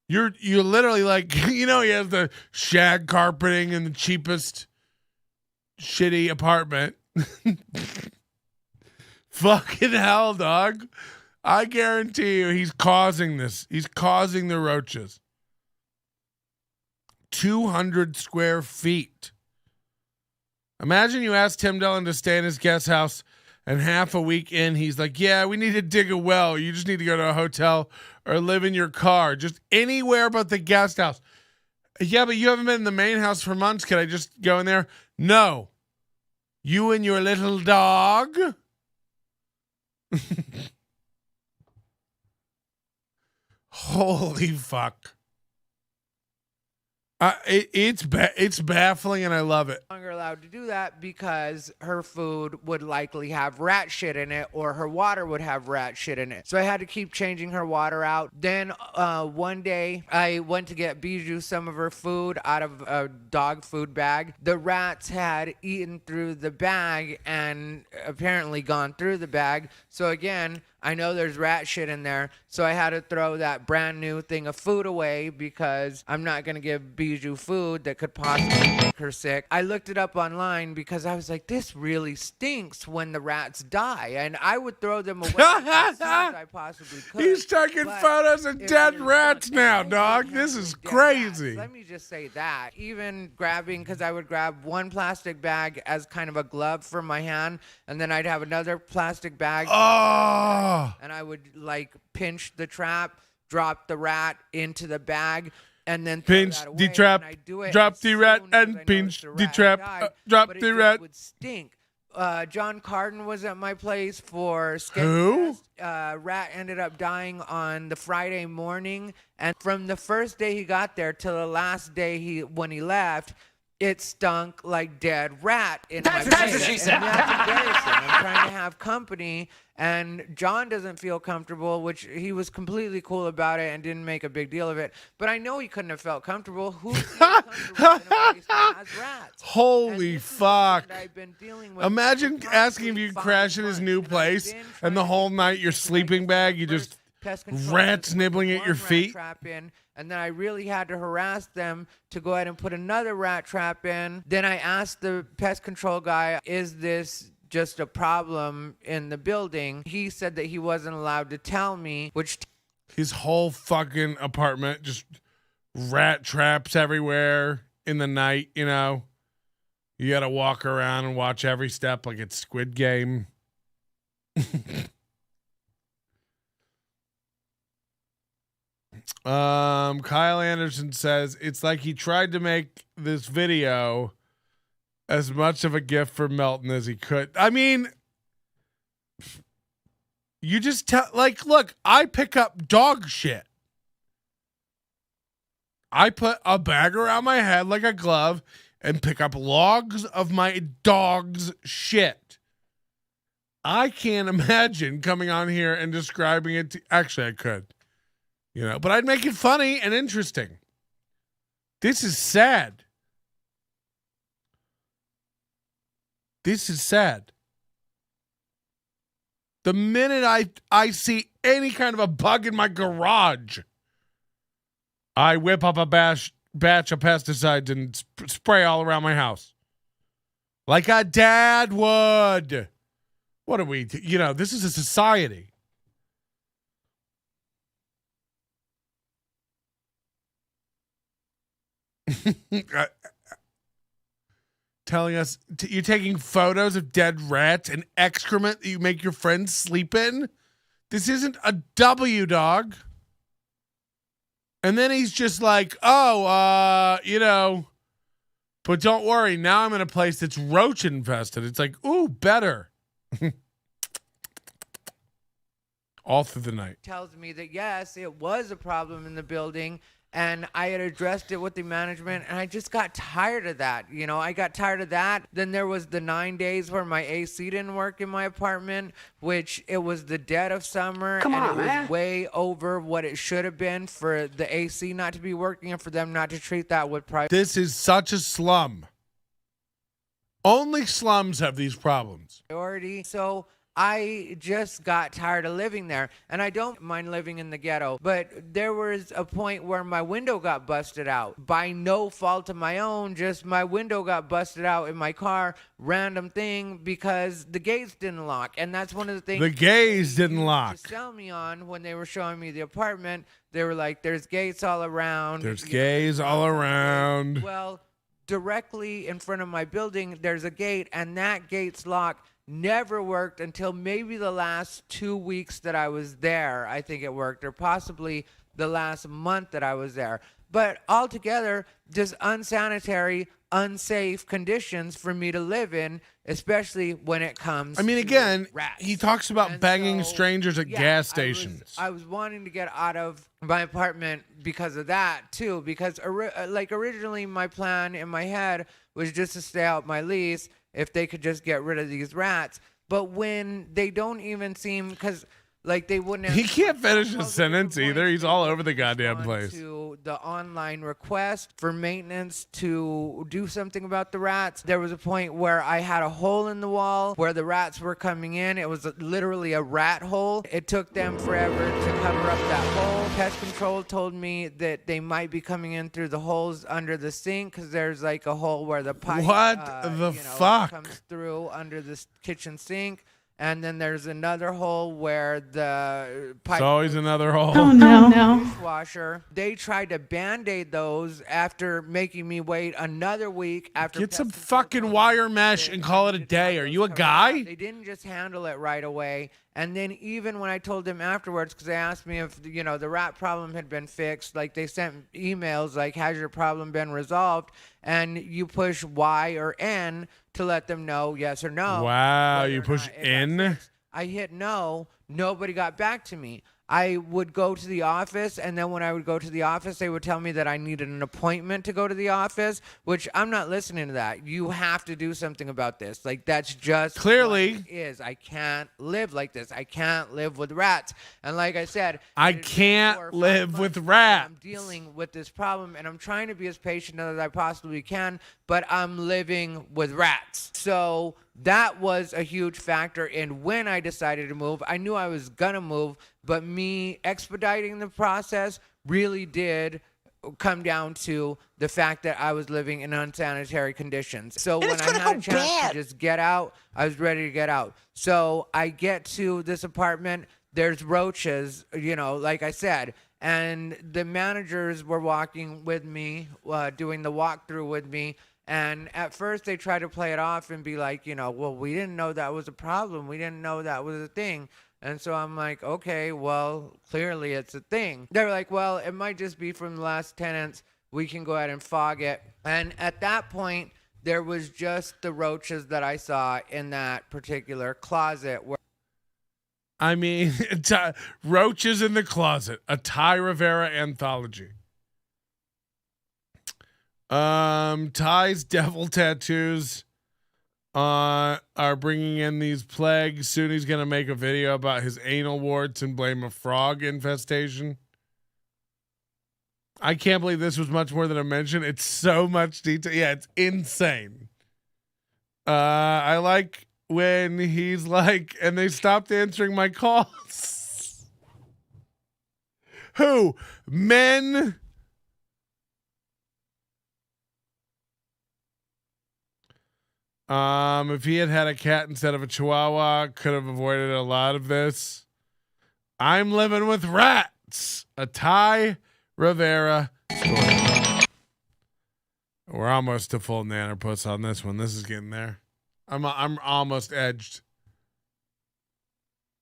you're literally like, you know, he has the shag carpeting in the cheapest shitty apartment. Fucking hell, dog. I guarantee you he's causing this. He's causing the roaches. 200 square feet. Imagine you asked Tim Dillon to stay in his guest house and half a week in, he's like, yeah, we need to dig a well. You just need to go to a hotel or live in your car. Just anywhere but the guest house. Yeah, but you haven't been in the main house for months. Can I just go in there? No. You and your little dog? Holy fuck. It's baffling, and I love it. Longer allowed to do that because her food would likely have rat shit in it, or her water would have rat shit in it. So I had to keep changing her water out. Then one day I went to get Bijou some of her food out of a dog food bag. The rats had eaten through the bag and apparently gone through the bag. So again, I know there's rat shit in there, so I had to throw that brand new thing of food away because I'm not going to give Bijou food that could possibly make her sick. I looked it up online because I was like, this really stinks when the rats die, and I would throw them away as soon as I possibly could. He's taking photos of dead rats now, dog. This is crazy. Let me just say that. Even grabbing, because I would grab one plastic bag as kind of a glove for my hand, and then I'd have another plastic bag. And I would like pinch the trap, drop the rat into the bag, and then pinch the trap, drop the rat, and pinch the trap, drop the rat. It would stink. John Carden was at my place for Skate Who? Fest. Rat ended up dying on the Friday morning, and from the first day he got there till the last day when he left, it stunk like dead rat in my place. That's what she said. And that's embarrassing. I'm trying to have company, and John doesn't feel comfortable, which he was completely cool about it and didn't make a big deal of it. But I know he couldn't have felt comfortable. Who feels comfortable in a place that has rats? Holy fuck. I've been dealing with. Imagine asking if you can crash in his new place, and the whole night your sleeping bag, you just rats nibbling at your feet. And then I really had to harass them to go ahead and put another rat trap in. Then I asked the pest control guy, is this just a problem in the building? He said that he wasn't allowed to tell me, which his whole fucking apartment, just rat traps everywhere in the night, you know. You got to walk around and watch every step like it's Squid Game. Kyle Anderson says it's like he tried to make this video as much of a gift for Melton as he could. I mean, you just tell, like, look, I pick up dog shit. I put a bag around my head like a glove and pick up logs of my dog's shit. I can't imagine coming on here and describing it. Actually, I could. You know, but I'd make it funny and interesting. This is sad. This is sad. The minute I see any kind of a bug in my garage, I whip up a batch of pesticides and spray all around my house. Like a dad would. What are we, you know, this is a society. Telling us you're taking photos of dead rats and excrement that you make your friends sleep in. This isn't a W, dog. And then he's just like, you know, but don't worry, now I'm in a place that's roach infested. It's like, ooh, better. All through the night. Tells me that yes, it was a problem in the building, and I had addressed it with the management, and I just got tired of that. You know, I got tired of that. Then there was the 9 days where my AC didn't work in my apartment, which it was the dead of summer. It was way over what it should have been for the AC not to be working and for them not to treat that with priority. This is such a slum. Only slums have these problems. So I just got tired of living there, and I don't mind living in the ghetto, but there was a point where my window got busted out by no fault of my own. Just my window got busted out in my car, random thing, because the gates didn't lock. And that's one of the things the gates didn't lock to sell me on when they were showing me the apartment. They were like, there's gates all around. There's gays all around. Well, directly in front of my building, there's a gate, and that gate's locked. Never worked until maybe the last 2 weeks that I was there. I think it worked, or possibly the last month that I was there. But altogether, just unsanitary, unsafe conditions for me to live in, especially when it comes I mean, to again, rats. he talks about And banging so, strangers at yeah, gas stations. I was wanting to get out of my apartment because of that too, because originally my plan in my head was just to stay out my lease if they could just get rid of these rats. But when they don't even seem, because like they wouldn't. He can't finish his sentence either. He's all over the goddamn place. To the online request for maintenance to do something about the rats, there was a point where I had a hole in the wall where the rats were coming in. It was literally a rat hole. It took them forever to cover up that hole. Pest control told me that they might be coming in through the holes under the sink because there's like a hole where the pipe fuck comes through under the kitchen sink. And then there's another hole where the pipe. It's always another hole. Oh no. Dishwasher. They tried to band-aid those after making me wait another week after. Get some fucking wire mesh and call it a day. Are you a guy? They didn't just handle it right away. And then even when I told them afterwards, because they asked me if, the rat problem had been fixed, like they sent emails like, has your problem been resolved? And you push Y or N to let them know yes or no. Wow, you push N? I hit no. Nobody got back to me. I would go to the office, and then when I would go to the office, they would tell me that I needed an appointment to go to the office, which I'm not listening to that. You have to do something about this. Like, that's just clearly what it is. I can't live like this. I can't live with rats. And like I said, I can't live with rats. I'm dealing with this problem, and I'm trying to be as patient as I possibly can, but I'm living with rats. So that was a huge factor in when I decided to move. I knew I was going to move, but me expediting the process really did come down to the fact that I was living in unsanitary conditions. So when I had a chance to just get out, I was ready to get out. So I get to this apartment, there's roaches, like I said, and the managers were walking with me, doing the walkthrough with me. And at first they tried to play it off and be like, well, we didn't know that was a problem. We didn't know that was a thing. And so I'm like, okay, well, clearly it's a thing. They're like, well, it might just be from the last tenants. We can go ahead and fog it. And at that point, there was just the roaches that I saw in that particular closet. I mean, roaches in the closet, a Ty Rivera anthology. Ty's devil tattoos are bringing in these plagues. Soon he's going to make a video about his anal warts and blame a frog infestation. I can't believe this was much more than a mention. It's so much detail. Yeah, it's insane. I like when he's like, and they stopped answering my calls. Who? Men? If he had had a cat instead of a chihuahua, could have avoided a lot of this. I'm living with rats. A Ty Rivera story. We're almost to full nannerpuss on this one. This is getting there. I'm almost edged.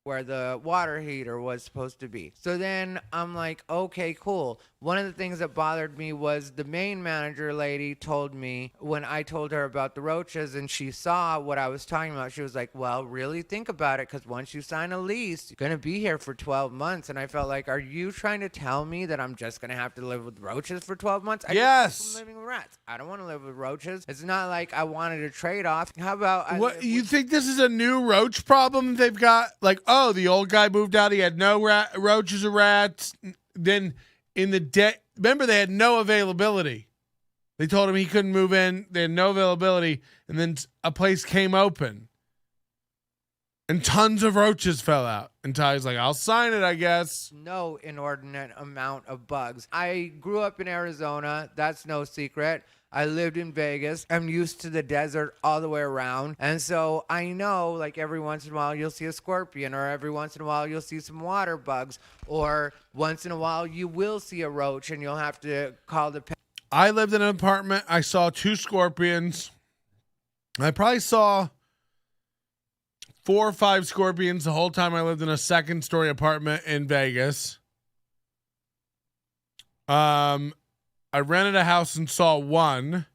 Where the water heater was supposed to be. So then I'm like, okay, cool. One of the things that bothered me was the main manager lady told me when I told her about the roaches and she saw what I was talking about, she was like, well, really think about it, because once you sign a lease, you're going to be here for 12 months. And I felt like, are you trying to tell me that I'm just going to have to live with roaches for 12 months? Yes. I'm living with rats. I don't want to live with roaches. It's not like I wanted a trade-off. How about... What, you think this is a new roach problem they've got? Like, oh, the old guy moved out. He had no roaches or rats. Then in the day, remember they had no availability. They told him he couldn't move in. They had no availability. And then a place came open. And tons of roaches fell out. And Ty's like, I'll sign it, I guess. No inordinate amount of bugs. I grew up in Arizona. That's no secret. I lived in Vegas. I'm used to the desert all the way around. And so I know, like, every once in a while you'll see a scorpion, or every once in a while you'll see some water bugs, or once in a while you will see a roach and you'll have to call the pet. I lived in an apartment. I saw 2 scorpions. I probably saw 4 or 5 scorpions the whole time I lived in a 2nd-story apartment in Vegas. I rented a house and saw 1.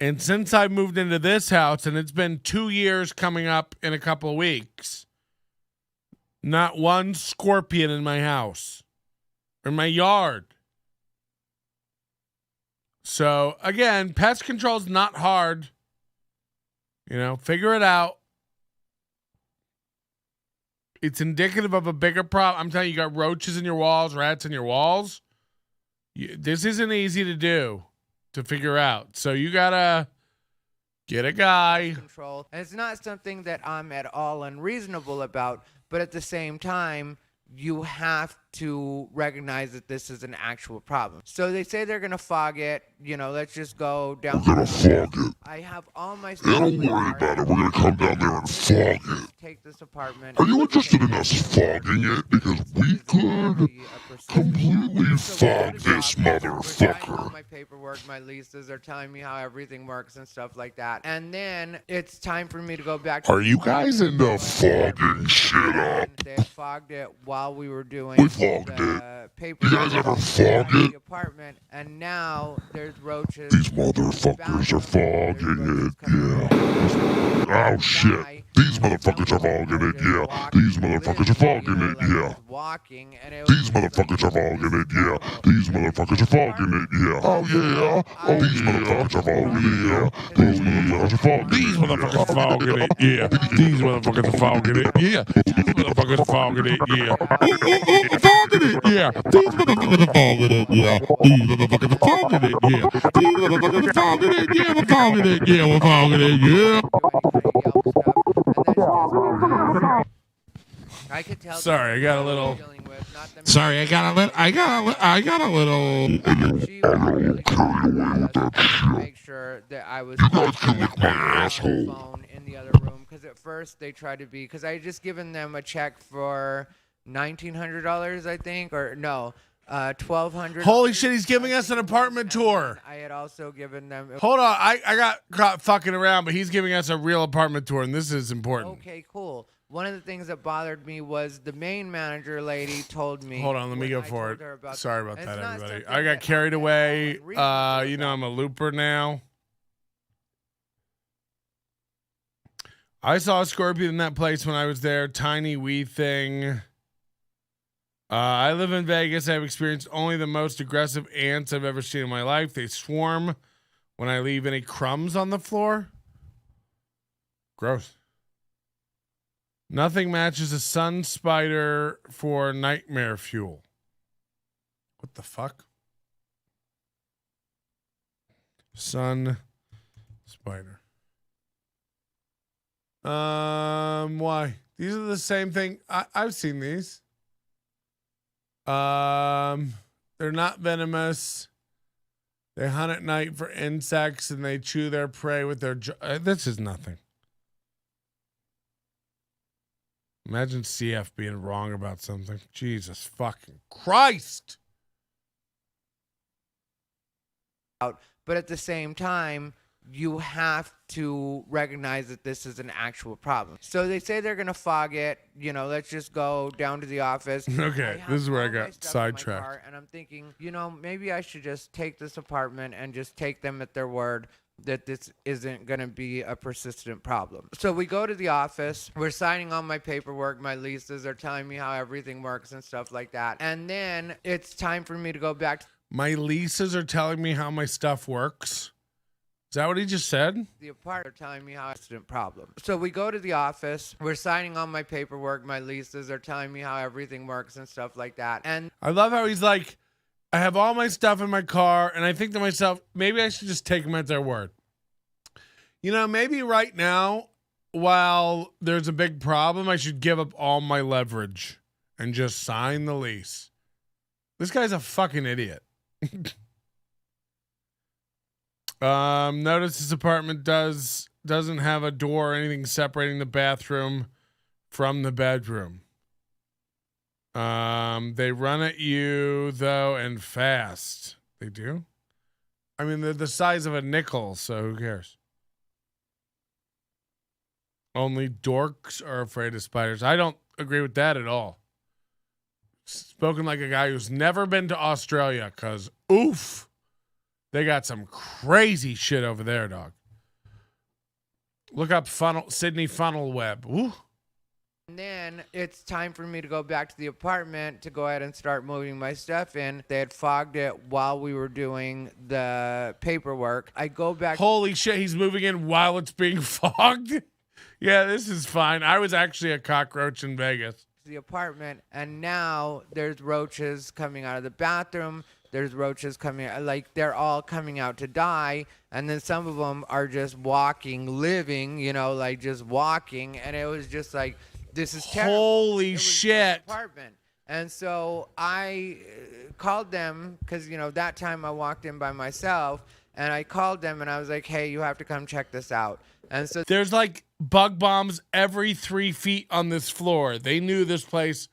And since I moved into this house, and it's been 2 years coming up in a couple of weeks, not one scorpion in my house or my yard. So, again, pest control is not hard. Figure it out. It's indicative of a bigger problem. I'm telling you, you got roaches in your walls, rats in your walls. This isn't easy to do, to figure out. So you got to get a guy. Control. And it's not something that I'm at all unreasonable about, but at the same time, you have to recognize that this is an actual problem. So they say they're going to fog it. Let's just go down. We're going to fog it. I have all my stuff. Yeah, don't worry about it. We're going to come down there and fog it. Take this apartment. Are you interested in us fogging it? Because we could completely fog this motherfucker. My paperwork, my leases, they're telling me how everything works and stuff like that. And then it's time for me to go back to Are you guys into fogging shit up? They fogged it while we were doing the paper. You guys ever fog it? The apartment, and now there's roaches. These motherfuckers are fogging it, yeah. Oh shit. These motherfuckers are fogging it, yeah. These motherfuckers are fogging it, yeah. These motherfuckers are fogging it, yeah. These motherfuckers are fogging it, yeah. Oh yeah. Oh, these motherfuckers are fogging it, yeah. These motherfuckers are fogging it. These motherfuckers are fogging it, yeah. These motherfuckers are fogging it, yeah. These motherfuckers are fogging it, yeah. Fogging it, yeah. These motherfuckers are fogging it, yeah. These motherfuckers are fogging it, yeah. These motherfuckers are fogging it, yeah. We're fogging it, yeah. We're fogging it, yeah. I could tell. Sorry, I got a little. Sorry, I got a little. Make sure that I was. You guys can lick my asshole. Phone in the other room, because at first they tried to be, because I had just given them a check for $1,900, I think, or no. $1,200. Holy shit, he's giving us an apartment tour. I had also given them. Hold on, I got caught fucking around, but he's giving us a real apartment tour, and this is important. Okay, cool. One of the things that bothered me was the main manager lady told me. Hold on, let me go for it. Sorry about that, everybody. I got carried away. I'm a looper now. I saw a scorpion in that place when I was there. Tiny wee thing. I live in Vegas. I've experienced only the most aggressive ants I've ever seen in my life. They swarm when I leave any crumbs on the floor. Gross. Nothing matches a sun spider for nightmare fuel. What the fuck? Sun spider. Why? These are the same thing. I've seen these. They're not venomous. They hunt at night for insects and they chew their prey with their this is nothing. Imagine CF being wrong about something. Jesus fucking Christ. But at the same time, you have to recognize that this is an actual problem. So they say they're going to fog it. Let's just go down to the office. Okay, this is where I got sidetracked. And I'm thinking, maybe I should just take this apartment and just take them at their word that this isn't going to be a persistent problem. So we go to the office. We're signing on my paperwork, my leases. They're telling me how everything works and stuff like that. And then it's time for me to go back. My leases are telling me how my stuff works. Is that what he just said? The apartment are telling me how it's a problem. So we go to the office. We're signing on my paperwork, my leases. They're telling me how everything works and stuff like that. And I love how he's like, I have all my stuff in my car, and I think to myself, maybe I should just take them at their word. Maybe right now, while there's a big problem, I should give up all my leverage and just sign the lease. This guy's a fucking idiot. Notice this apartment doesn't have a door or anything separating the bathroom from the bedroom. They run at you though, and fast. They do? I mean, they're the size of a nickel, so who cares? Only dorks are afraid of spiders. I don't agree with that at all. Spoken like a guy who's never been to Australia, cause oof. They got some crazy shit over there, dog. Look up Sydney Funnel Web. Ooh. And then it's time for me to go back to the apartment to go ahead and start moving my stuff in. They had fogged it while we were doing the paperwork. I go back. Holy shit, he's moving in while it's being fogged? Yeah, this is fine. I was actually a cockroach in Vegas. The apartment, and now there's roaches coming out of the bathroom. There's roaches coming, like they're all coming out to die, and then some of them are just walking, living, you know, like just walking, and it was just like, this is terrible. Holy shit. Apartment. And so I called them because, you know, that time I walked in by myself, and I called them and I was like, hey, you have to come check this out. And so there's like bug bombs every 3 feet on this floor. They knew this place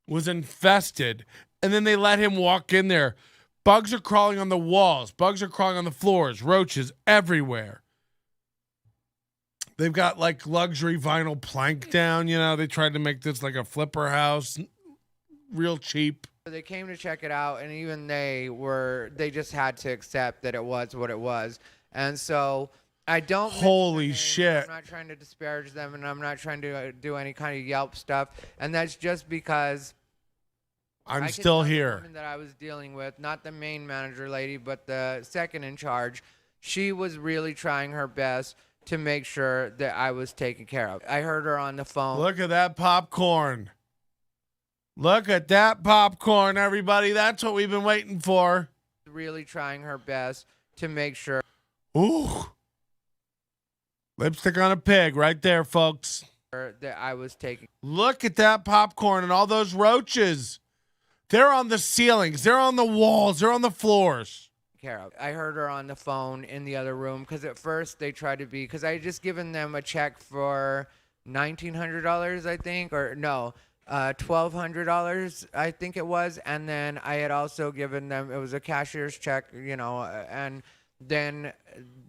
was infested, and then they let him walk in there. Bugs are crawling on the walls. Bugs are crawling on the floors. Roaches everywhere. They've got like luxury vinyl plank down. You know, they tried to make this like a flipper house. Real cheap. They came to check it out, and even they just had to accept that it was what it was. And so I don't. Holy shit. I'm not trying to disparage them, and I'm not trying to do any kind of Yelp stuff. And that's just because I'm still here. The woman that I was dealing with, not the main manager lady, but the second in charge, she was really trying her best to make sure that I was taken care of. I heard her on the phone. Look at that popcorn. Look at that popcorn, everybody. That's what we've been waiting for. Really trying her best to make sure. Ooh. Lipstick on a pig right there, folks. That I was taking. Look at that popcorn and all those roaches. They're on the ceilings. They're on the walls. They're on the floors. Care of. I heard her on the phone in the other room because at first they tried to be, because I had just given them a check for $1,900, I think, or no, $1,200, I think it was, and then I had also given them, it was a cashier's check, you know, and then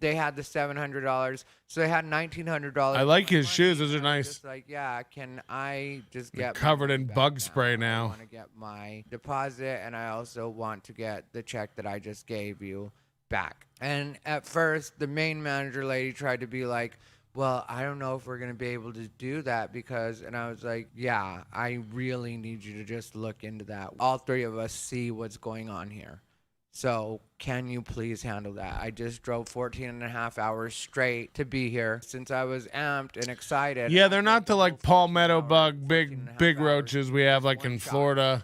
they had the $700, so they had $1,900. I like his shoes; those are nice. Just like, yeah, can I just get covered in bug spray now? I want to get my deposit, and I also want to get the check that I just gave you back. And at first, the main manager lady tried to be like, well, I don't know if we're going to be able to do that because, and I was like, yeah, I really need you to just look into that. All three of us see what's going on here. So can you please handle that? I just drove 14 and a half hours straight to be here since I was amped and excited. Yeah, they're not the like palmetto bug, big roaches we have like in Florida.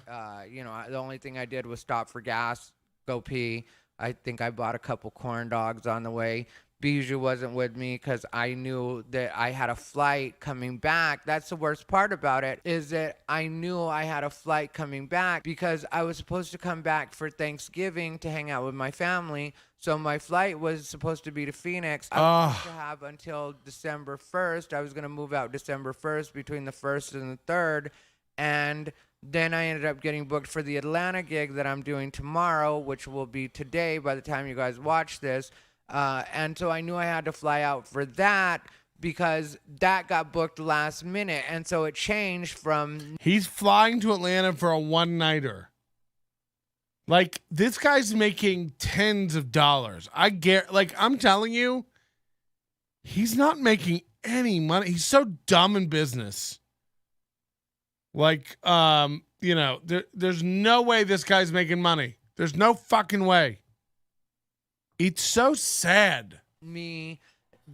You know, the only thing I did was stop for gas, go pee. I think I bought a couple corn dogs on the way. Bijou wasn't with me because I knew that I had a flight coming back. That's the worst part about it, is that I knew I had a flight coming back because I was supposed to come back for Thanksgiving to hang out with my family. So my flight was supposed to be to Phoenix. I was supposed to have until December 1st. I was going to move out December 1st between the 1st and the 3rd. And then I ended up getting booked for the Atlanta gig that I'm doing tomorrow, which will be today by the time you guys watch this. And so I knew I had to fly out for that because that got booked last minute. And so it changed from... He's flying to Atlanta for a one-nighter. Like, this guy's making tens of dollars. I'm telling you, he's not making any money. He's so dumb in business. Like, you know, there's no way this guy's making money. There's no fucking way. It's so sad. Me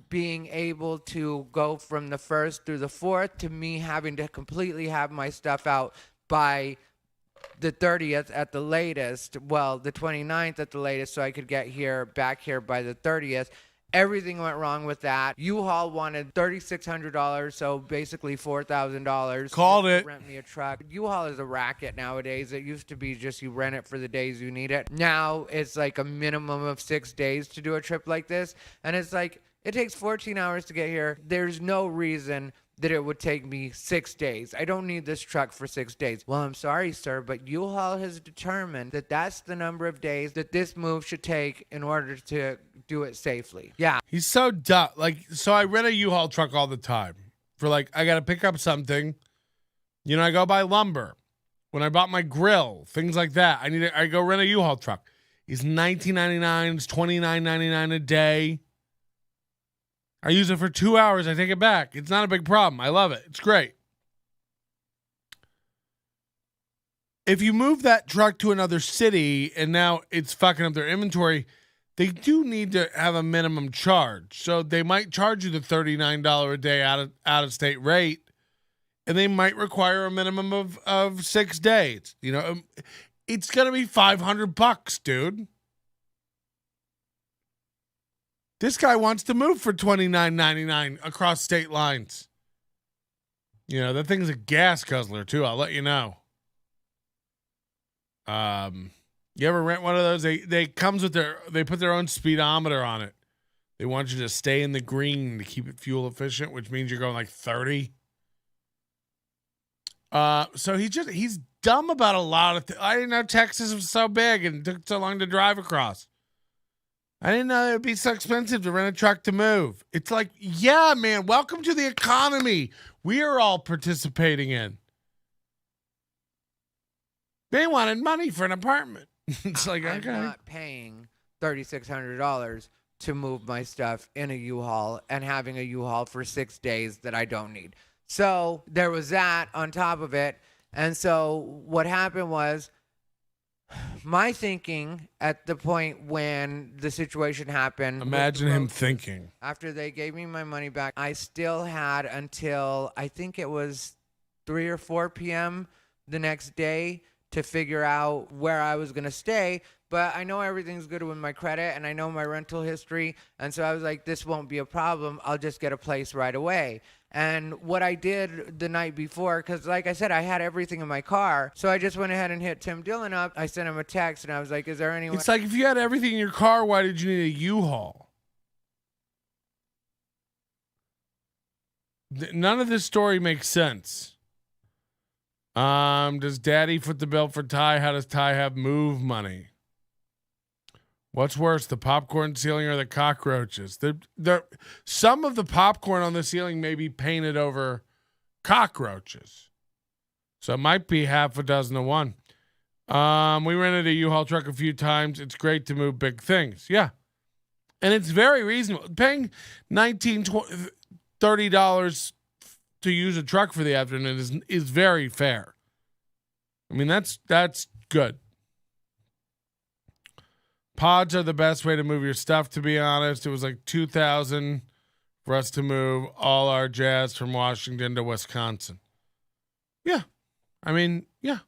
being able to go from the 1st through the 4th to me having to completely have my stuff out by the 30th at the latest. Well, the 29th at the latest, so I could get back here by the 30th. Everything went wrong with that. U-Haul wanted $3,600, so basically $4,000. Called it. Rent me a truck. U-Haul is a racket nowadays. It used to be just you rent it for the days you need it. Now it's like a minimum of 6 days to do a trip like this, and it's like it takes 14 hours to get here. There's no reason that it would take me 6 days. I don't need this truck for 6 days. Well, I'm sorry, sir, but U-Haul has determined that that's the number of days that this move should take in order to do it safely. Yeah. He's so dumb. Like, so I rent a U-Haul truck all the time for like, I got to pick up something. You know, I go buy lumber. When I bought my grill, things like that, I go rent a U-Haul truck. is $19.99. It's $29.99 a day. I use it for 2 hours. I take it back. It's not a big problem. I love it. It's great. If you move that truck to another city and now it's fucking up their inventory, they do need to have a minimum charge. So they might charge you the $39 a day out of state rate, and they might require a minimum of 6 days. You know, it's going to be $500, dude. This guy wants to move for $29.99 across state lines. You know, that thing's a gas guzzler too. I'll let you know. You ever rent one of those? They comes with they put their own speedometer on it. They want you to stay in the green to keep it fuel efficient, which means you're going like 30. So he's dumb about a lot of things. I didn't know Texas was so big and took so long to drive across. I didn't know it would be so expensive to rent a truck to move. It's like, yeah, man, welcome to the economy we are all participating in. They wanted money for an apartment. It's like, okay. I'm not paying $3,600 to move my stuff in a U-Haul and having a U-Haul for 6 days that I don't need. So there was that on top of it. And so what happened was, my thinking at the point when the situation happened. Imagine him thinking. After they gave me my money back, I still had until I think it was 3 or 4 p.m. the next day to figure out where I was going to stay. But I know everything's good with my credit and I know my rental history. And so I was like, this won't be a problem. I'll just get a place right away. And what I did the night before, because like I said, I had everything in my car. So I just went ahead and hit Tim Dillon up. I sent him a text and I was like, is there anyone? It's like, if you had everything in your car, why did you need a U-Haul? None of this story makes sense. Does Daddy foot the bill for Ty? How does Ty have move money? What's worse, the popcorn ceiling or the cockroaches? Some of the popcorn on the ceiling may be painted over cockroaches. So it might be half a dozen to one. We rented a U-Haul truck a few times. It's great to move big things. Yeah. And it's very reasonable. Paying $19, $30 to use a truck for the afternoon is very fair. I mean, that's good. Pods are the best way to move your stuff, to be honest. It was like $2,000 for us to move all our jazz from Washington to Wisconsin. Yeah. I mean, yeah.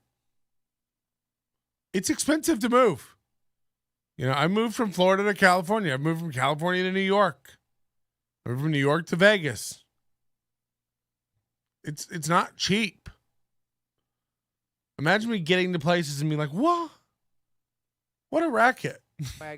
It's expensive to move. You know, I moved from Florida to California. I moved from California to New York. I moved from New York to Vegas. It's not cheap. Imagine me getting to places and being like, what? What a racket.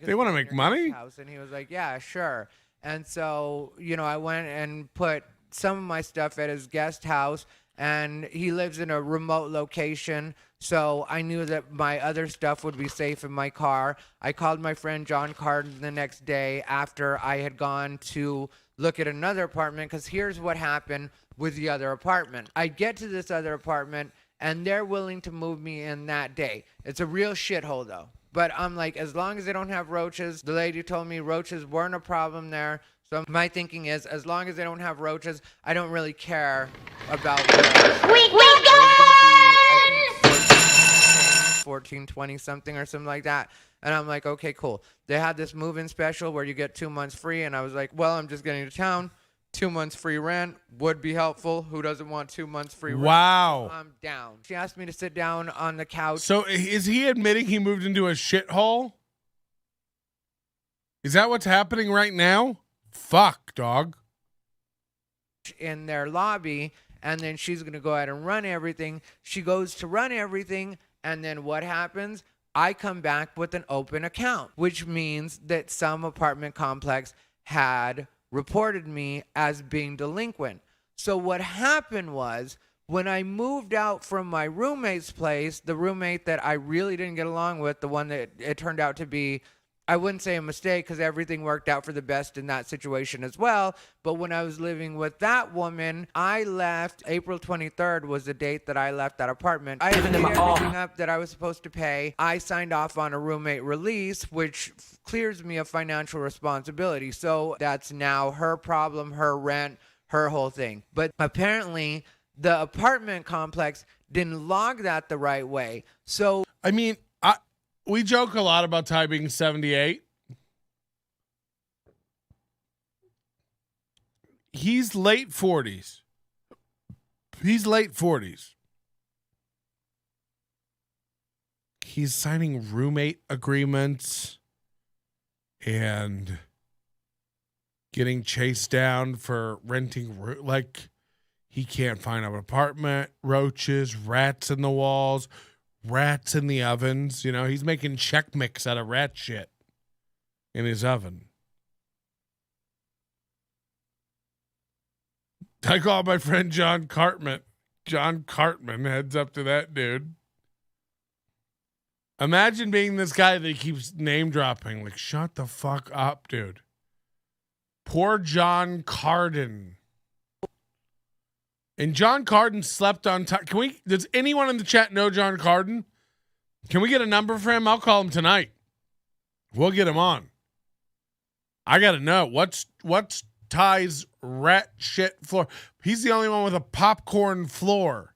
They want to make money? House. And he was like, yeah, sure. And so, you know, I went and put some of my stuff at his guest house, and he lives in a remote location. So I knew that my other stuff would be safe in my car. I called my friend John Carden the next day after I had gone to look at another apartment, because here's what happened with the other apartment. I get to this other apartment, and they're willing to move me in that day. It's a real shithole, though. But I'm like, as long as they don't have roaches, the lady told me roaches weren't a problem there. So my thinking is, as long as they don't have roaches, I don't really care about we go! 14, 20 something or something like that. And I'm like, okay, cool. They had this move-in special where you get 2 months free. And I was like, well, I'm just getting to town. 2 months free rent would be helpful. Who doesn't want 2 months free rent? Wow. I'm down. She asked me to sit down on the couch. So is he admitting he moved into a shithole? Is that what's happening right now? Fuck, dog. In their lobby, and then she's going to go ahead and run everything. She goes to run everything, and then what happens? I come back with an open account, which means that some apartment complex had reported me as being delinquent. So what happened was, when I moved out from my roommate's place, the roommate that I really didn't get along with, the one that it turned out to be I wouldn't say a mistake because everything worked out for the best in that situation as well. But when I was living with that woman, I left. April 23rd was the date that I left that apartment. I had paid everything up that I was supposed to pay. I signed off on a roommate release, which clears me of financial responsibility. So that's now her problem, her rent, her whole thing. But apparently, the apartment complex didn't log that the right way. So I mean, we joke a lot about Ty being 78. He's late 40s. He's late 40s. He's signing roommate agreements and getting chased down for renting. Like, he can't find an apartment. Roaches, rats in the walls. Rats in the ovens. You know, he's making Chex Mix out of rat shit in his oven. I call my friend John Cartman. John Cartman, heads up to that dude. Imagine being this guy that he keeps name dropping. Like, shut the fuck up, dude. Poor John Carden. And John Carden slept on time. Does anyone in the chat know John Carden? Can we get a number for him? I'll call him tonight. We'll get him on. I gotta know what's Ty's rat shit floor. He's the only one with a popcorn floor.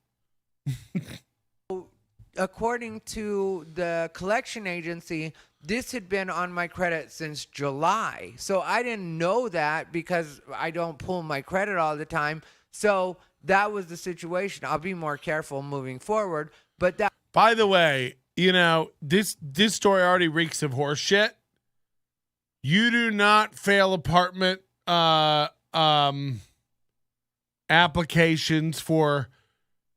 According to the collection agency, this had been on my credit since July. So I didn't know that because I don't pull my credit all the time. So that was the situation. I'll be more careful moving forward. But that. By the way, you know, this story already reeks of horse shit. You do not fail apartment applications for.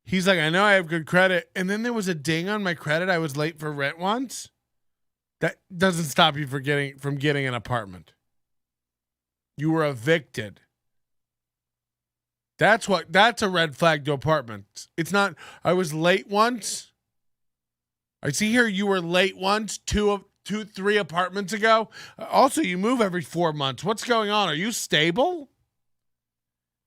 He's like, I know I have good credit, and then there was a ding on my credit. I was late for rent once. That doesn't stop you from getting an apartment. You were evicted. That's a red flag to apartments. It's not, I was late once. I see here you were late once, 3 apartments ago. Also, you move every 4 months. What's going on? Are you stable?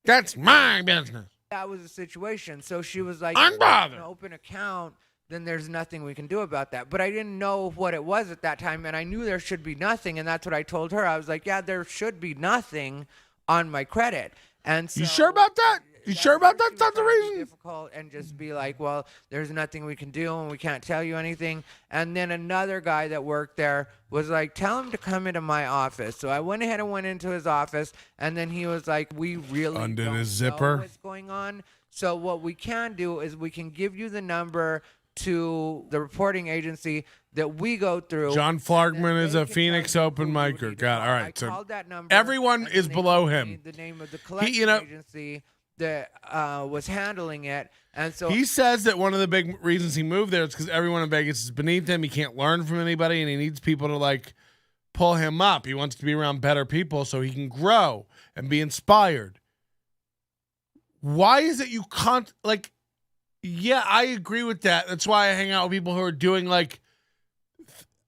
That's my business. That was the situation. So she was like, unbothered. Open account, then there's nothing we can do about that. But I didn't know what it was at that time, and I knew there should be nothing, and that's what I told her. I was like, yeah, there should be nothing on my credit. And so, you sure about that? You sure about that's not the reason? Difficult and just be like, well, there's nothing we can do and we can't tell you anything. And then another guy that worked there was like, tell him to come into my office. So I went ahead and went into his office, and then he was like, we really undid don't his zipper. know what's going on. So what we can do is we can give you the number to the reporting agency that we go through. John Flargman is a Phoenix open micer. Got it. All right. So everyone is below him. The name of the collection agency that was handling it. And so he says that one of the big reasons he moved there is because everyone in Vegas is beneath him. He can't learn from anybody, and he needs people to like pull him up. He wants to be around better people so he can grow and be inspired. Why is it you can't like? Yeah, I agree with that. That's why I hang out with people who are doing like,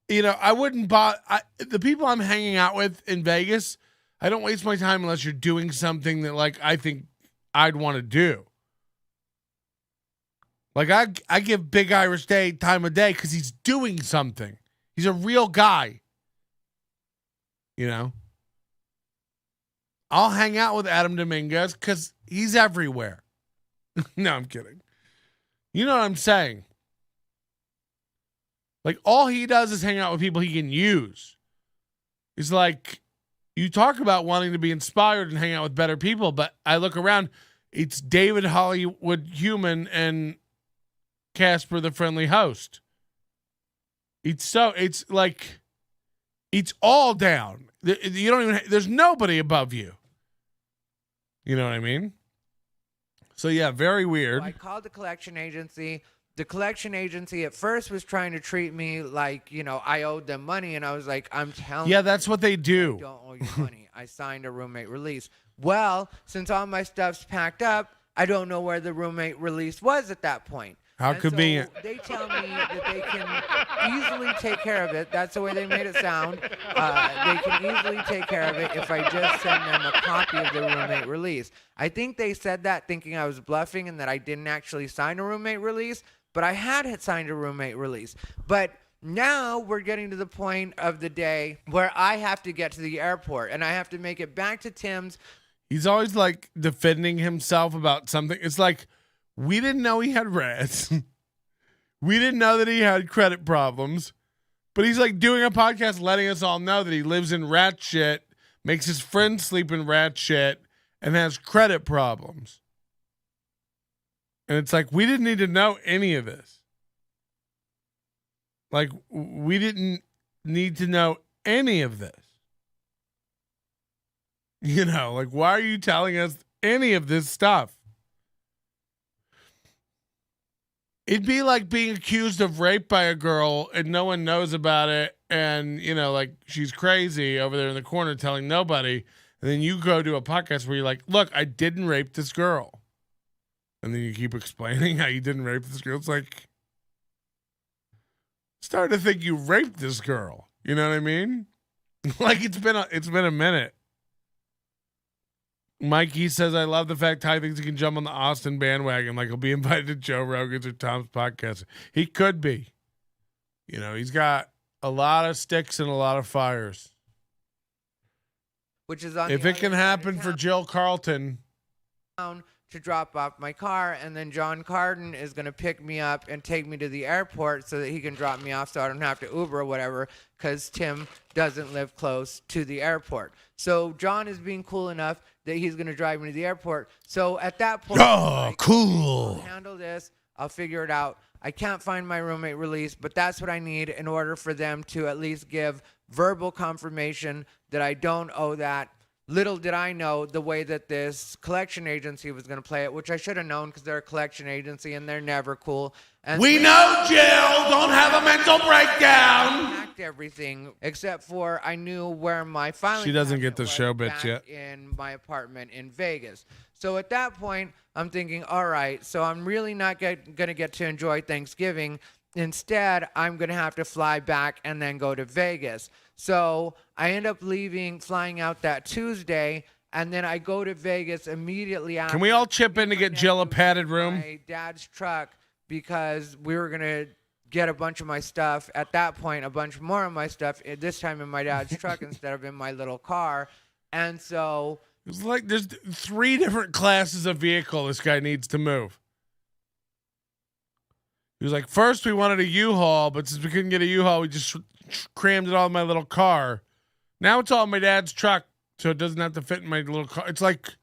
you know, I wouldn't buy the people I'm hanging out with in Vegas. I don't waste my time unless you're doing something that like I think I'd want to do. Like I give Big Irish Day time of day because he's doing something. He's a real guy. You know, I'll hang out with Adam Dominguez because he's everywhere. No, I'm kidding. You know what I'm saying? Like, all he does is hang out with people he can use. He's like, you talk about wanting to be inspired and hang out with better people, but I look around, it's David Hollywood Human and Casper the Friendly Host. It's like, it's all down. You don't even, there's nobody above you. You know what I mean? So, yeah, very weird. I called the collection agency. The collection agency at first was trying to treat me like, you know, I owed them money. And I was like, I'm telling you. Yeah, that's what they do. I don't owe you money. I signed a roommate release. Well, since all my stuff's packed up, I don't know where the roommate release was at that point. How And convenient. So they tell me that they can easily take care of it. That's the way they made it sound. They can easily take care of it if I just send them a copy of the roommate release. I think they said that thinking I was bluffing and that I didn't actually sign a roommate release, but I had signed a roommate release. But now we're getting to the point of the day where I have to get to the airport and I have to make it back to Tim's. He's always like defending himself about something. It's like, we didn't know he had rats. We didn't know that he had credit problems. But he's like doing a podcast letting us all know that he lives in rat shit, makes his friends sleep in rat shit, and has credit problems. And it's like, we didn't need to know any of this. Like, we didn't need to know any of this. You know, like, why are you telling us any of this stuff? It'd be like being accused of rape by a girl and no one knows about it. And, you know, like, she's crazy over there in the corner telling nobody. And then you go to a podcast where you're like, look, I didn't rape this girl. And then you keep explaining how you didn't rape this girl. It's like, starting to think you raped this girl. You know what I mean? Like, it's been a minute. Mikey says, I love the fact Ty thinks he can jump on the Austin bandwagon. Like, he'll be invited to Joe Rogan's or Tom's podcast. He could be. You know, he's got a lot of sticks and a lot of fires. Which is on if it can happen for Jill Carlton. To drop off my car, and then John Carden is going to pick me up and take me to the airport so that he can drop me off so I don't have to Uber or whatever, because Tim doesn't live close to the airport. So John is being cool enough that he's going to drive me to the airport. So at that point, cool. I'll handle this. I'll figure it out. I can't find my roommate release, but that's what I need in order for them to at least give verbal confirmation that I don't owe that. Little did I know the way that this collection agency was going to play it, which I should have known because they're a collection agency and they're never cool. And we know, Jill. Don't have a mental breakdown. Hacked everything except for I knew where my filing. She doesn't get the show bits yet. In my apartment in Vegas. So at that point, I'm thinking, all right, so I'm really not going to get to enjoy Thanksgiving. Instead, I'm going to have to fly back and then go to Vegas. So I end up flying out that Tuesday, and then I go to Vegas immediately after. Can we all chip in to get Jill a padded room? My dad's truck, because we were going to get a bunch of my stuff. At that point, a bunch more of my stuff, this time in my dad's truck instead of in my little car. And so it's like there's 3 different classes of vehicle this guy needs to move. He was like, first we wanted a U-Haul, but since we couldn't get a U-Haul, we just crammed it all in my little car. Now it's all in my dad's truck, so it doesn't have to fit in my little car. It's like,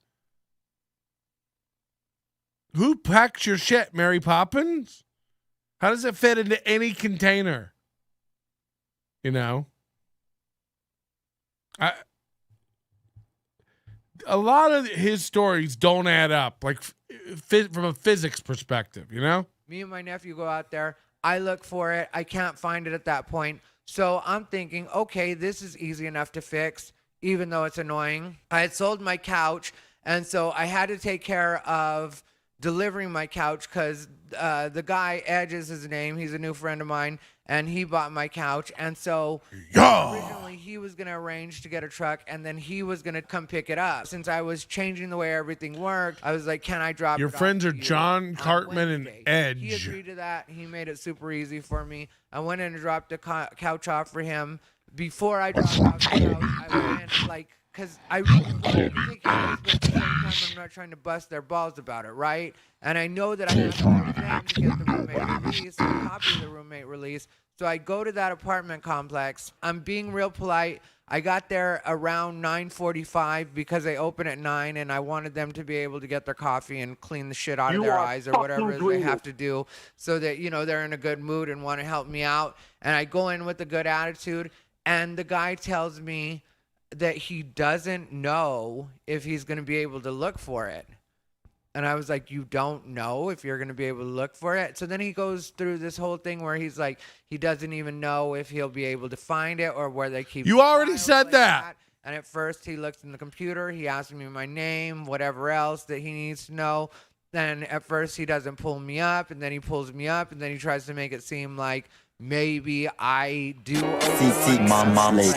who packs your shit, Mary Poppins? How does it fit into any container? You know? A lot of his stories don't add up, like from a physics perspective, you know? Me and my nephew go out there. I look for it. I can't find it at that point. So I'm thinking, okay, this is easy enough to fix, even though it's annoying. I had sold my couch, and so I had to take care of delivering my couch because the guy, Edge is his name. He's a new friend of mine, and he bought my couch. And so originally he was going to arrange to get a truck, and then he was going to come pick it up. Since I was changing the way everything worked, I was like, can I drop Your it friends off are to you John Cartman and Wednesday? Edge. He agreed to that. He made it super easy for me. I went in and dropped the couch off for him. Before I dropped off the couch, I went like, because I really wanted to take care of this, but at the same time, I'm not trying to bust their balls about it, right? And I know that I have to go to them to get the roommate release, a copy of the roommate release. So I go to that apartment complex. I'm being real polite. I got there around 9:45 because they open at 9, and I wanted them to be able to get their coffee and clean the shit out of their eyes or whatever it is they have to do so that, you know, they're in a good mood and want to help me out. And I go in with a good attitude, and the guy tells me that he doesn't know if he's going to be able to look for it. And I was like, you don't know if you're going to be able to look for it? So then he goes through this whole thing where he's like, he doesn't even know if he'll be able to find it or where they keep it. You already said that. And at first he looks in the computer. He asks me my name, whatever else that he needs to know. Then at first he doesn't pull me up, and then he pulls me up, and then he tries to make it seem like maybe I do.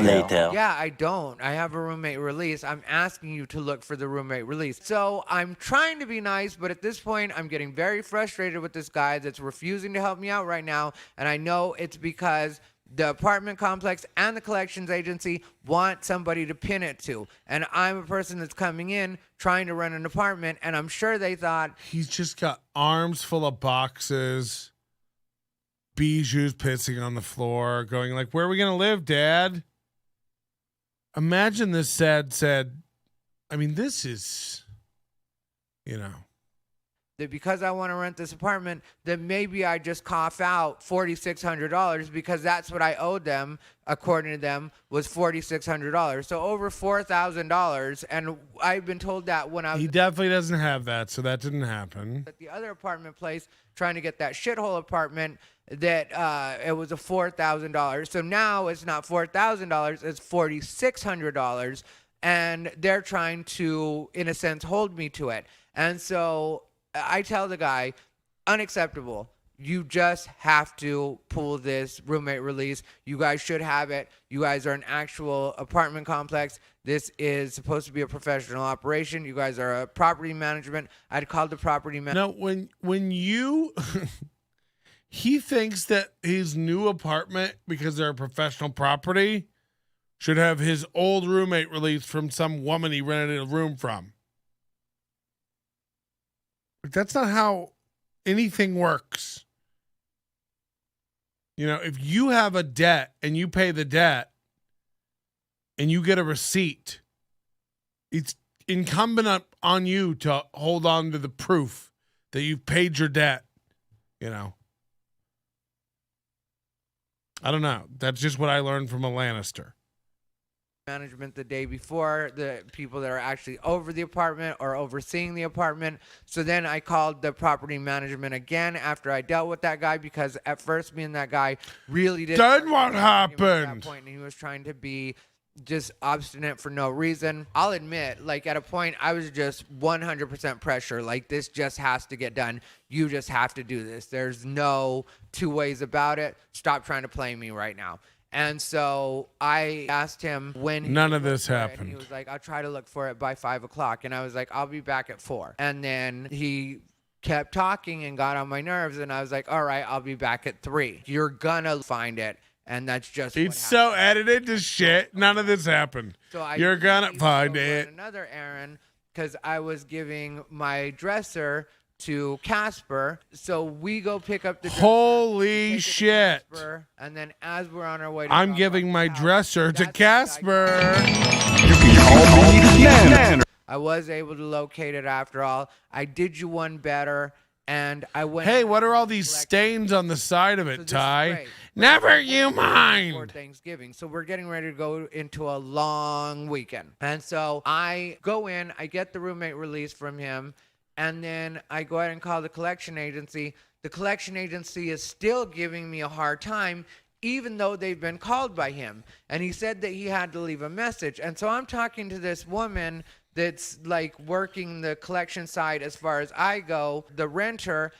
later. Yeah, I don't. I have a roommate release. I'm asking you to look for the roommate release. So I'm trying to be nice, but at this point, I'm getting very frustrated with this guy that's refusing to help me out right now. And I know it's because the apartment complex and the collections agency want somebody to pin it to. And I'm a person that's coming in trying to run an apartment, and I'm sure they thought he's just got arms full of boxes. Bijou's pissing on the floor, going like, where are we going to live, Dad? Imagine this said, I mean, this is, that because I want to rent this apartment, that maybe I just cough out $4,600 because that's what I owed them, according to them, was $4,600. So over $4,000. And I've been told that when I was... He definitely doesn't have that, so that didn't happen. At the other apartment place, trying to get that shithole apartment, that it was a $4,000. So now it's not $4,000, it's $4,600. And they're trying to, in a sense, hold me to it. And so I tell the guy, unacceptable. You just have to pull this roommate release. You guys should have it. You guys are an actual apartment complex. This is supposed to be a professional operation. You guys are a property management. I'd call the property management. No, when you... He thinks that his new apartment, because they're a professional property, should have his old roommate released from some woman he rented a room from. But that's not how anything works. If you have a debt and you pay the debt and you get a receipt, it's incumbent on you to hold on to the proof that you've paid your debt, I don't know. That's just what I learned from a Lannister. Management the day before, the people that are actually over the apartment or overseeing the apartment. So then I called the property management again after I dealt with that guy, because at first me and that guy really didn't. Then what happened? At that point, and he was trying to be just obstinate for no reason. I'll admit, at a point, I was just 100% pressure. This just has to get done. You just have to do this. There's no two ways about it. Stop trying to play me right now. And so I asked him when none of this happened. He was like, I'll try to look for it by 5 o'clock. And I was like, I'll be back at 4. And then he kept talking and got on my nerves. And I was like, all right, I'll be back at 3. You're gonna find it. And that's just it's so edited to shit. None of this happened. So you're gonna find it. Another errand, because I was giving my dresser to Casper. So we go pick up the dresser. Holy shit. Casper, and then as we're on our way to I'm giving my dresser to Casper. I was able to locate it after all. I did you one better. And I went. Hey, what are all these stains on the side of it, Ty? Never you mind. For Thanksgiving. So we're getting ready to go into a long weekend. And so I go in, I get the roommate release from him, and then I go ahead and call the collection agency. The collection agency is still giving me a hard time, even though they've been called by him. And he said that he had to leave a message. And so I'm talking to this woman that's working the collection side as far as I go, the renter,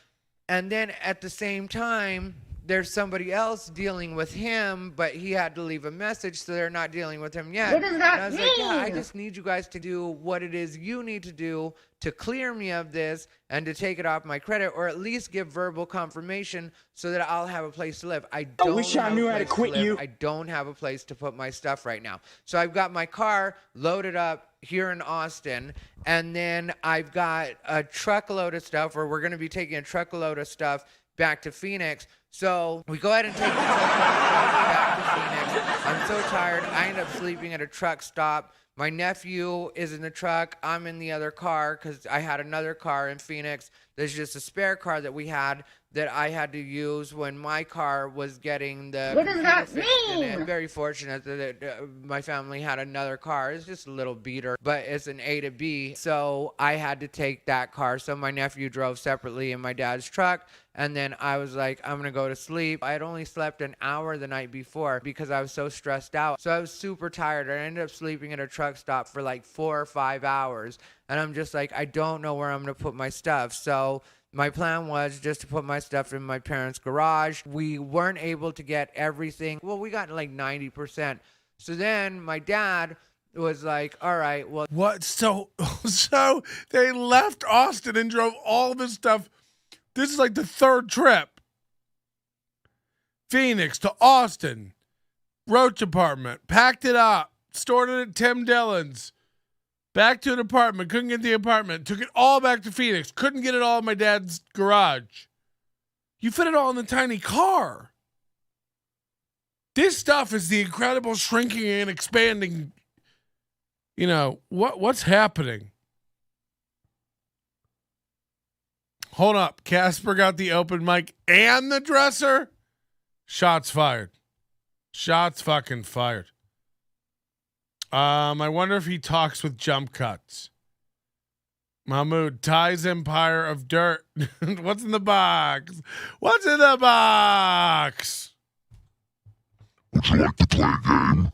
and then at the same time, there's somebody else dealing with him, but he had to leave a message, so they're not dealing with him yet. What does that and I was mean? like, yeah, I just need you guys to do what it is you need to do to clear me of this and to take it off my credit, or at least give verbal confirmation so that I'll have a place to live. I wish I knew how to quit you. I don't have a place to put my stuff right now. So I've got my car loaded up here in Austin, and then I've got a truckload of stuff, or we're going to be taking a truckload of stuff back to Phoenix. So we go ahead and take the back to Phoenix. I'm so tired. I end up sleeping at a truck stop. My nephew is in the truck. I'm in the other car because I had another car in Phoenix. There's just a spare car that we had that I had to use when my car was getting the What does that computer fixed in it. mean? Very fortunate that my family had another car. It's just a little beater, but it's an A to B. So I had to take that car. So my nephew drove separately in my dad's truck. And then I was like, I'm going to go to sleep. I had only slept an hour the night before because I was so stressed out. So I was super tired. I ended up sleeping at a truck stop for like 4 or 5 hours. And I'm just like, I don't know where I'm going to put my stuff. So my plan was just to put my stuff in my parents' garage. We weren't able to get everything. Well, we got like 90%. So then my dad was like, all right, well. What? So they left Austin and drove all of his stuff. This is like the third trip. Phoenix to Austin. Roach apartment. Packed it up. Stored it at Tim Dillon's. Back to an apartment. Couldn't get the apartment. Took it all back to Phoenix. Couldn't get it all in my dad's garage. You fit it all in the tiny car. This stuff is the incredible shrinking and expanding. You know, what's happening? Hold up. Casper got the open mic and the dresser. Shots fired. Shots fucking fired. I wonder if he talks with jump cuts. Mahmoud, Ty's Empire of Dirt. What's in the box? What's in the box? Would you like to play a game?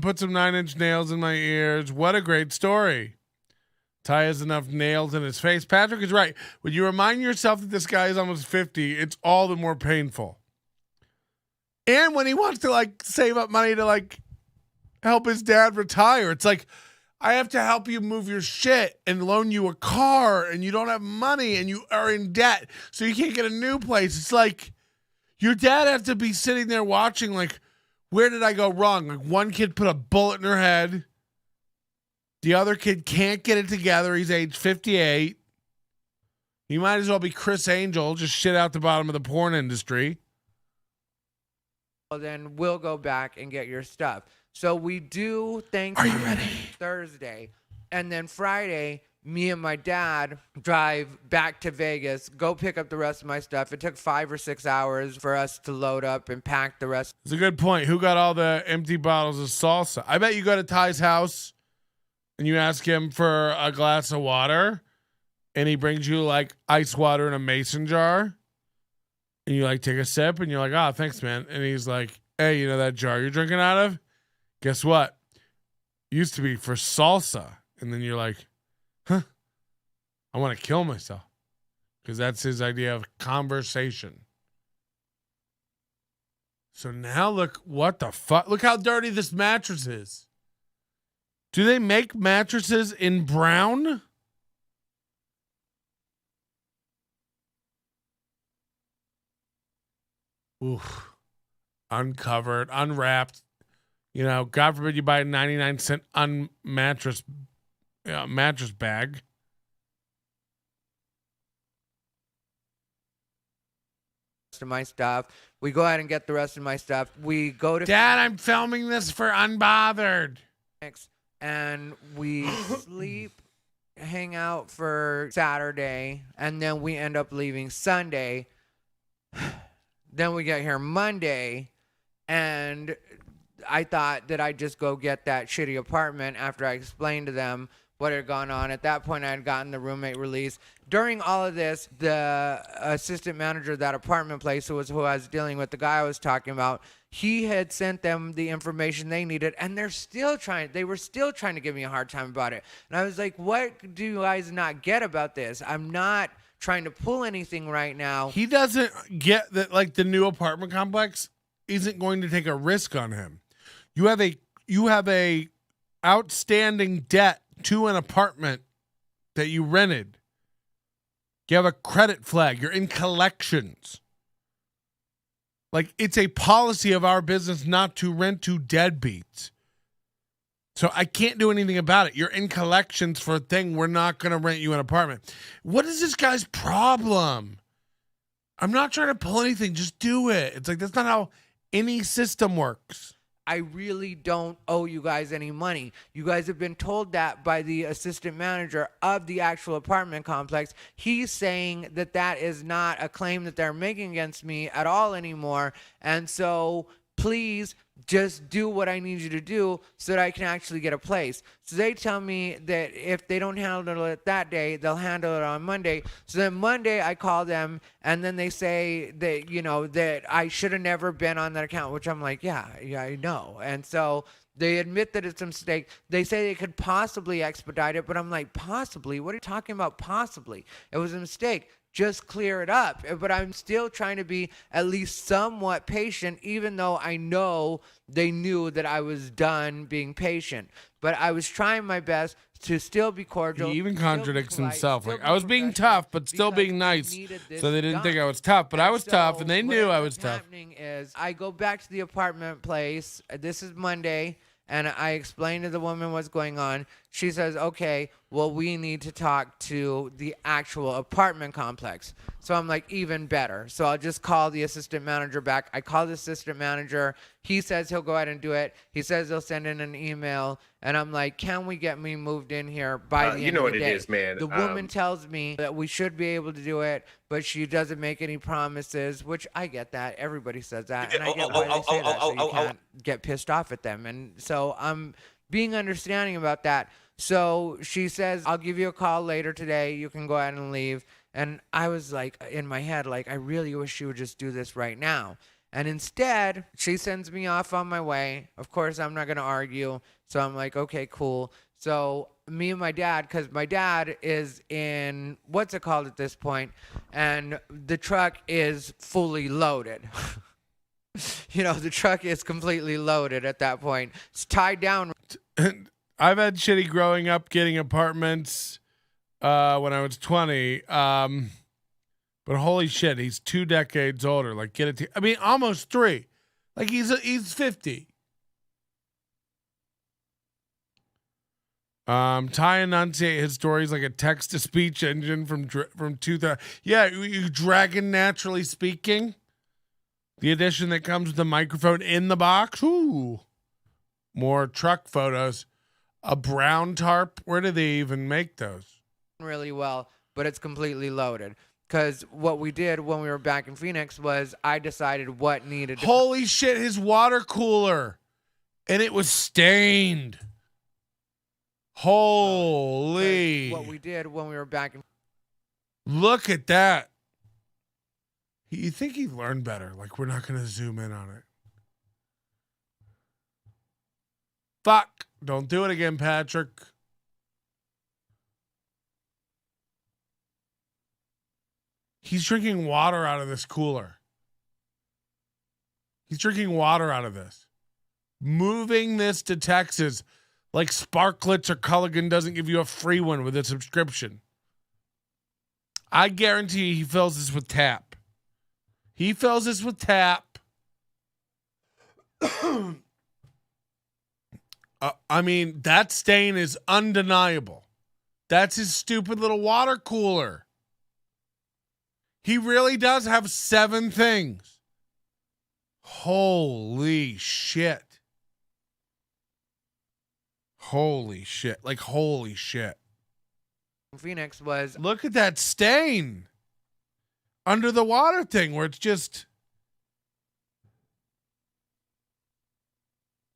Put some 9-inch nails in my ears. What a great story. Ty has enough nails in his face. Patrick is right. When you remind yourself that this guy is almost 50, it's all the more painful. And when he wants to like save up money to like help his dad retire, it's like, I have to help you move your shit and loan you a car and you don't have money and you are in debt. So you can't get a new place. It's like your dad has to be sitting there watching like, where did I go wrong? Like one kid put a bullet in her head. The other kid can't get it together. He's age 58. He might as well be Chris Angel, just shit out the bottom of the porn industry. Well, then we'll go back and get your stuff. So we do Thanksgiving Thursday. And then Friday, me and my dad drive back to Vegas, go pick up the rest of my stuff. It took 5 or 6 hours for us to load up and pack the rest. It's a good point. Who got all the empty bottles of salsa? I bet you go to Ty's house and you ask him for a glass of water and he brings you like ice water in a mason jar. And you like take a sip and you're like, oh, thanks, man. And he's like, hey, you know that jar you're drinking out of? Guess what? Used to be for salsa. And then you're like, huh, I want to kill myself. Because that's his idea of conversation. So now look, what the fuck? Look how dirty this mattress is. Do they make mattresses in brown? Oof. Uncovered, unwrapped. You know, God forbid you buy a 99-cent mattress bag. Of my stuff. We go ahead and get the rest of my stuff. We go to Dad, I'm filming this for Unbothered. And we sleep, hang out for Saturday, and then we end up leaving Sunday. Then we get here Monday, and I thought that I'd just go get that shitty apartment after I explained to them what had gone on. At that point, I had gotten the roommate release. During all of this, the assistant manager of that apartment place, who I was dealing with, the guy I was talking about, he had sent them the information they needed, and they were still trying to give me a hard time about it. And I was like, what do you guys not get about this? I'm not trying to pull anything right now. He doesn't get that, like, the new apartment complex isn't going to take a risk on him. You have a outstanding debt to an apartment that you rented. You have a credit flag. You're in collections. Like, it's a policy of our business not to rent to deadbeats. So I can't do anything about it. You're in collections for a thing. We're not going to rent you an apartment. What is this guy's problem? I'm not trying to pull anything. Just do it. It's like, that's not how any system works. I really don't owe you guys any money. You guys have been told that by the assistant manager of the actual apartment complex. He's saying that that is not a claim that they're making against me at all anymore. And so please just do what I need you to do so that I can actually get a place. So they tell me that if they don't handle it that day, they'll handle it on Monday. So then Monday I call them, and then they say that, you know, that I should have never been on that account, which I'm like, yeah, I know. And so they admit that it's a mistake. They say they could possibly expedite it, but I'm like, possibly? What are you talking about, possibly? It was a mistake. Just clear it up. But I'm still trying to be at least somewhat patient, even though I know they knew that I was done being patient. But I was trying my best to still be cordial. He even contradicts himself. Like, I was being tough, but still being nice. So they didn't think I was tough, but I was tough, and they knew I was tough. What's happening is I go back to the apartment place. This is Monday. And I explained to the woman what's going on. She says, okay, well, we need to talk to the actual apartment complex. So I'm like, even better. So I'll just call the assistant manager back. I call the assistant manager. He says he'll go ahead and do it. He says he'll send in an email. And I'm like, can we get me moved in here by the end of the day? You know what it is, man. The woman tells me that we should be able to do it, but she doesn't make any promises, which I get that. Everybody says that. And I get why they say that, so you can't get pissed off at them. And so I'm being understanding about that. So she says, I'll give you a call later today. You can go ahead and leave. And I was like, in my head, like, I really wish she would just do this right now. And instead, she sends me off on my way. Of course, I'm not going to argue. So I'm like, okay, cool. So me and my dad, because my dad is in, what's it called at this point? And the truck is fully loaded. You know, the truck is completely loaded at that point. It's tied down. I've had shitty growing up getting apartments when I was 20. But holy shit, he's 2 decades older. Like, get it. I mean, almost 3. Like, he's 50. Ty enunciate his stories like a text-to-speech engine from 2000. Yeah, you Dragon Naturally Speaking. The edition that comes with the microphone in the box. Ooh. More truck photos. A brown tarp. Where do they even make those? Really well, but it's completely loaded. Because what we did when we were back in Phoenix was I decided what needed to... Holy shit, his water cooler. And it was stained. Holy. What we did when we were back in... Look at that. You think he learned better. Like, we're not going to zoom in on it. Fuck. Don't do it again, Patrick. He's drinking water out of this cooler. He's drinking water out of this. Moving this to Texas like Sparklets or Culligan doesn't give you a free one with a subscription. I guarantee he fills this with tap. He fills this with tap. I mean, that stain is undeniable. That's his stupid little water cooler. He really does have 7 things. Holy shit. Holy shit. Like, holy shit. Phoenix was... Look at that stain. Under the water thing where it's just...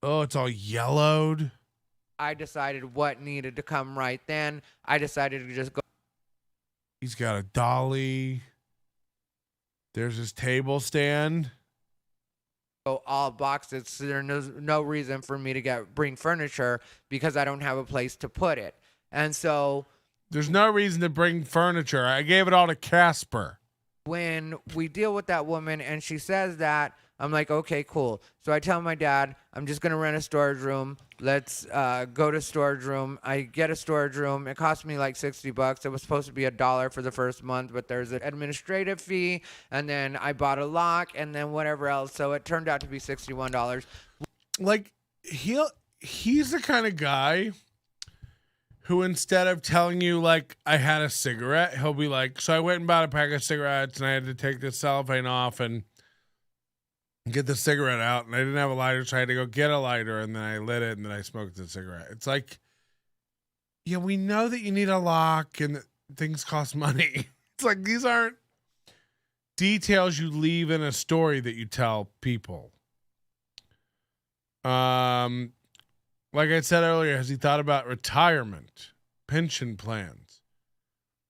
Oh, it's all yellowed. I decided what needed to come right then. I decided to just go... He's got a dolly. There's his table stand. All boxes. So there's no reason for me to bring furniture because I don't have a place to put it. And so... There's no reason to bring furniture. I gave it all to Casper. When we deal with that woman and she says that, I'm like, okay, cool. So I tell my dad, I'm just going to rent a storage room. Let's go to storage room. I get a storage room. It cost me like $60. It was supposed to be $1 for the first month, but there's an administrative fee. And then I bought a lock and then whatever else. So it turned out to be $61. Like, he's the kind of guy who, instead of telling you, like, I had a cigarette, he'll be like, so I went and bought a pack of cigarettes and I had to take the cellophane off and get the cigarette out, and I didn't have a lighter, so I had to go get a lighter, and then I lit it, and then I smoked the cigarette. It's like, yeah, we know that you need a lock and that things cost money. It's like these aren't details you leave in a story that you tell people. Like I said earlier, has he thought about retirement, pension plans?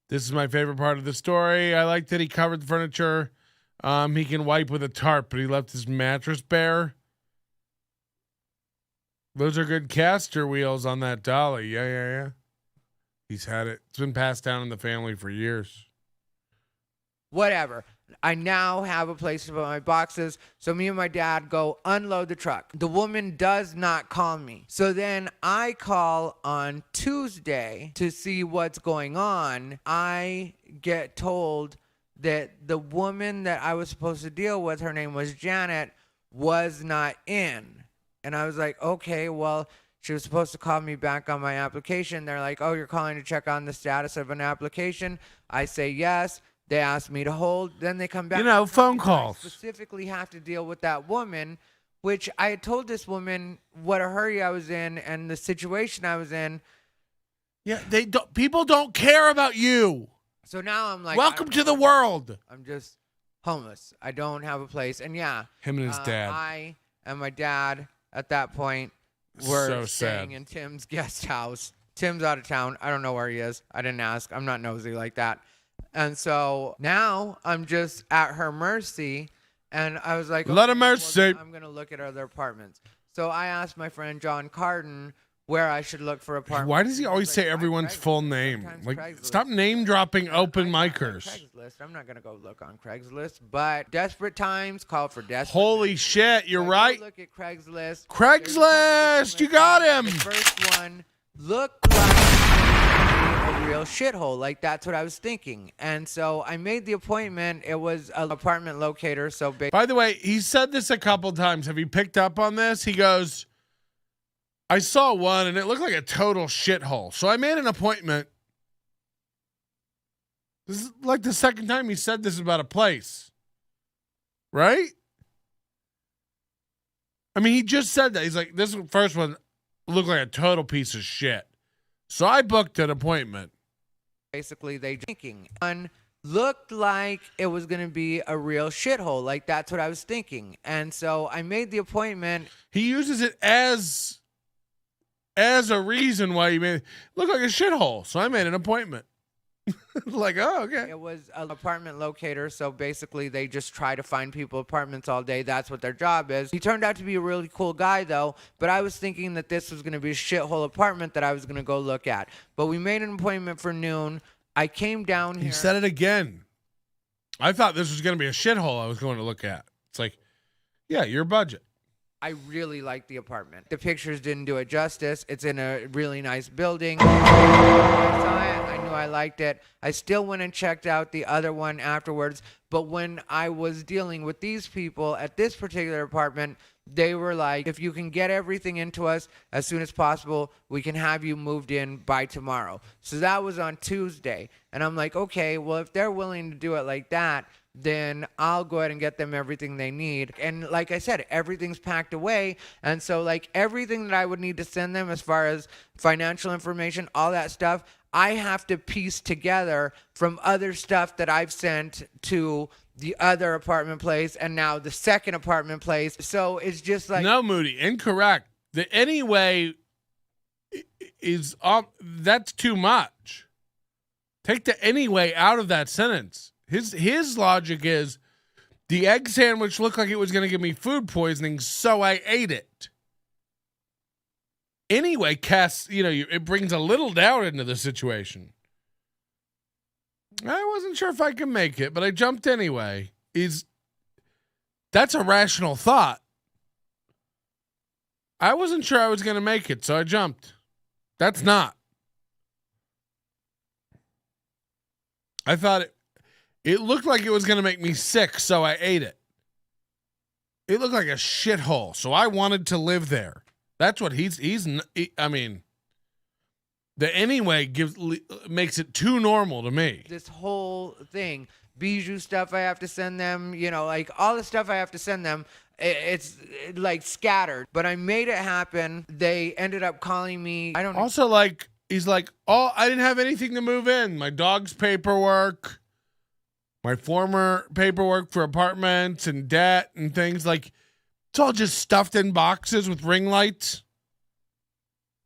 This is my favorite part of the story. I like that he covered the furniture. He can wipe with a tarp, but he left his mattress bare. Those are good caster wheels on that dolly. Yeah. He's had it. It's been passed down in the family for years. Whatever. I now have a place to put my boxes. So me and my dad go unload the truck. The woman does not call me. So then I call on Tuesday to see what's going on. I get told that the woman that I was supposed to deal with, her name was Janet, was not in. And I was like, okay, well, she was supposed to call me back on my application. They're like, oh, you're calling to check on the status of an application? I say yes. They ask me to hold. Then they come back. Phone calls. I specifically have to deal with that woman, which I had told this woman what a hurry I was in and the situation I was in. Yeah, people don't care about you. So now I'm like, welcome to the world. I'm just homeless. I don't have a place. And yeah, him and his dad. I and my dad at that point were So staying sad. in Tim's guest house. Tim's out of town. I don't know where he is. I didn't ask. I'm not nosy like that. And so now I'm just at her mercy. And I was like, lot of mercy. I'm going to look at other apartments. So I asked my friend John Carden where I should look for apartments. Why does he always say everyone's full name? Like, stop name dropping open micers. Craigslist. I'm not going to go look on Craigslist, but desperate times call for desperate. Holy shit, you're right. Look at Craigslist. Craigslist, you got him. The first one looked like a real shithole. Like, that's what I was thinking. And so I made the appointment. It was an apartment locator. So by the way, he said this a couple times. Have you picked up on this? He goes, I saw one and it looked like a total shithole. So I made an appointment. This is like the second time he said this about a place. Right? I mean, he just said that. He's like, this first one looked like a total piece of shit. So I booked an appointment. Basically, they thinking. One looked like it was going to be a real shithole. Like, that's what I was thinking. And so I made the appointment. He uses it as a reason why he made it look like a shithole. So I made an appointment. Like, oh, okay. It was an apartment locator. So basically, they just try to find people apartments all day. That's what their job is. He turned out to be a really cool guy, though. But I was thinking that this was going to be a shithole apartment that I was going to go look at. But we made an appointment for noon. I came down here. He said it again. I thought this was going to be a shithole I was going to look at. It's like, yeah, your budget. I really like the apartment. The pictures didn't do it justice. It's in a really nice building. I saw it. I knew I liked it. I still went and checked out the other one afterwards. But when I was dealing with these people at this particular apartment, they were like, if you can get everything into us as soon as possible, we can have you moved in by tomorrow. So that was on Tuesday. And I'm like, okay, well, if they're willing to do it like that, then I'll go ahead and get them everything they need. And like I said, everything's packed away. And so like everything that I would need to send them as far as financial information, all that stuff, I have to piece together from other stuff that I've sent to the other apartment place and now the second apartment place. So it's just like... No, Moody, incorrect. The anyway is... that's too much. Take the anyway out of that sentence. His logic is the egg sandwich looked like it was going to give me food poisoning, so I ate it. Anyway, Cass, it brings a little doubt into the situation. I wasn't sure if I could make it, but I jumped anyway. That's a rational thought. I wasn't sure I was going to make it, so I jumped. That's not. I thought it looked like it was going to make me sick, so I ate it. It looked like a shithole, so I wanted to live there. That's what I mean, the anyway makes it too normal to me. This whole thing, Bijou stuff I have to send them, you know, like all the stuff I have to send them. It's like scattered, but I made it happen. They ended up calling me. I don't know. Also, like, he's like, oh, I didn't have anything to move in. My dog's paperwork, my former paperwork for apartments and debt and things. Like, it's all just stuffed in boxes with ring lights.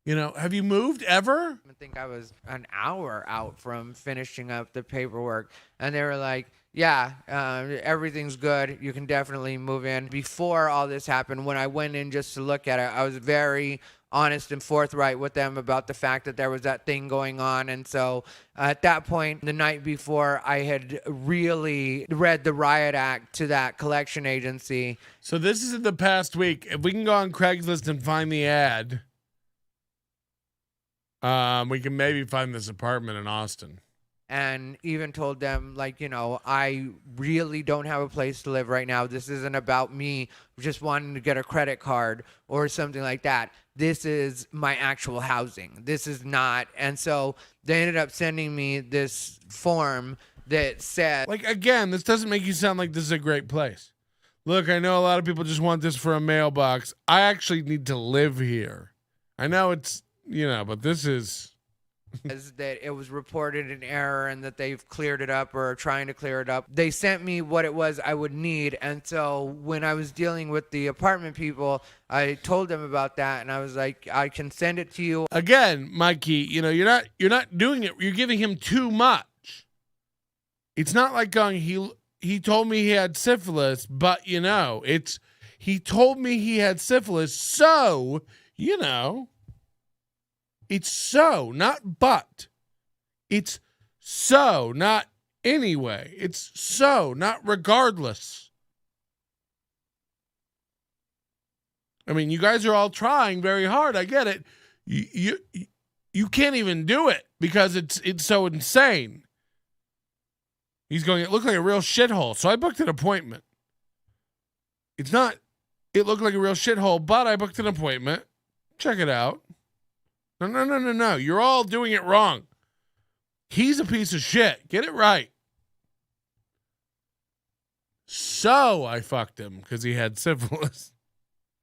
You know, have you moved ever? I think I was an hour out from finishing up the paperwork, and they were like, yeah, everything's good. You can definitely move in. Before all this happened, when I went in just to look at it, I was very honest and forthright with them about the fact that there was that thing going on. And so at that point, the night before, I had really read the riot act to that collection agency. So this is in the past week. If we can go on Craigslist and find the ad, we can maybe find this apartment in Austin. And even told them, like, you know, I really don't have a place to live right now. This isn't about me just wanting to get a credit card or something like that. This is my actual housing. This is not. And so they ended up sending me this form that said, like, again, this doesn't make you sound like this is a great place. Look, I know a lot of people just want this for a mailbox. I actually need to live here. I know it's, you know, but this is... that it was reported in error and that they've cleared it up or are trying to clear it up. They sent me what it was I would need. And so when I was dealing with the apartment people, I told them about that, and I was like, I can send it to you. Again, Mikey, you know, you're not doing it. You're giving him too much. It's not like going, he told me he had syphilis, but, you know, it's he told me he had syphilis, so, you know, it's so, not but. It's so, not anyway. It's so, not regardless. I mean, you guys are all trying very hard. I get it. You can't even do it because it's so insane. He's going, it looked like a real shithole, so I booked an appointment. It's not, it looked like a real shithole, but I booked an appointment. Check it out. No. You're all doing it wrong. He's a piece of shit. Get it right. So I fucked him because he had syphilis.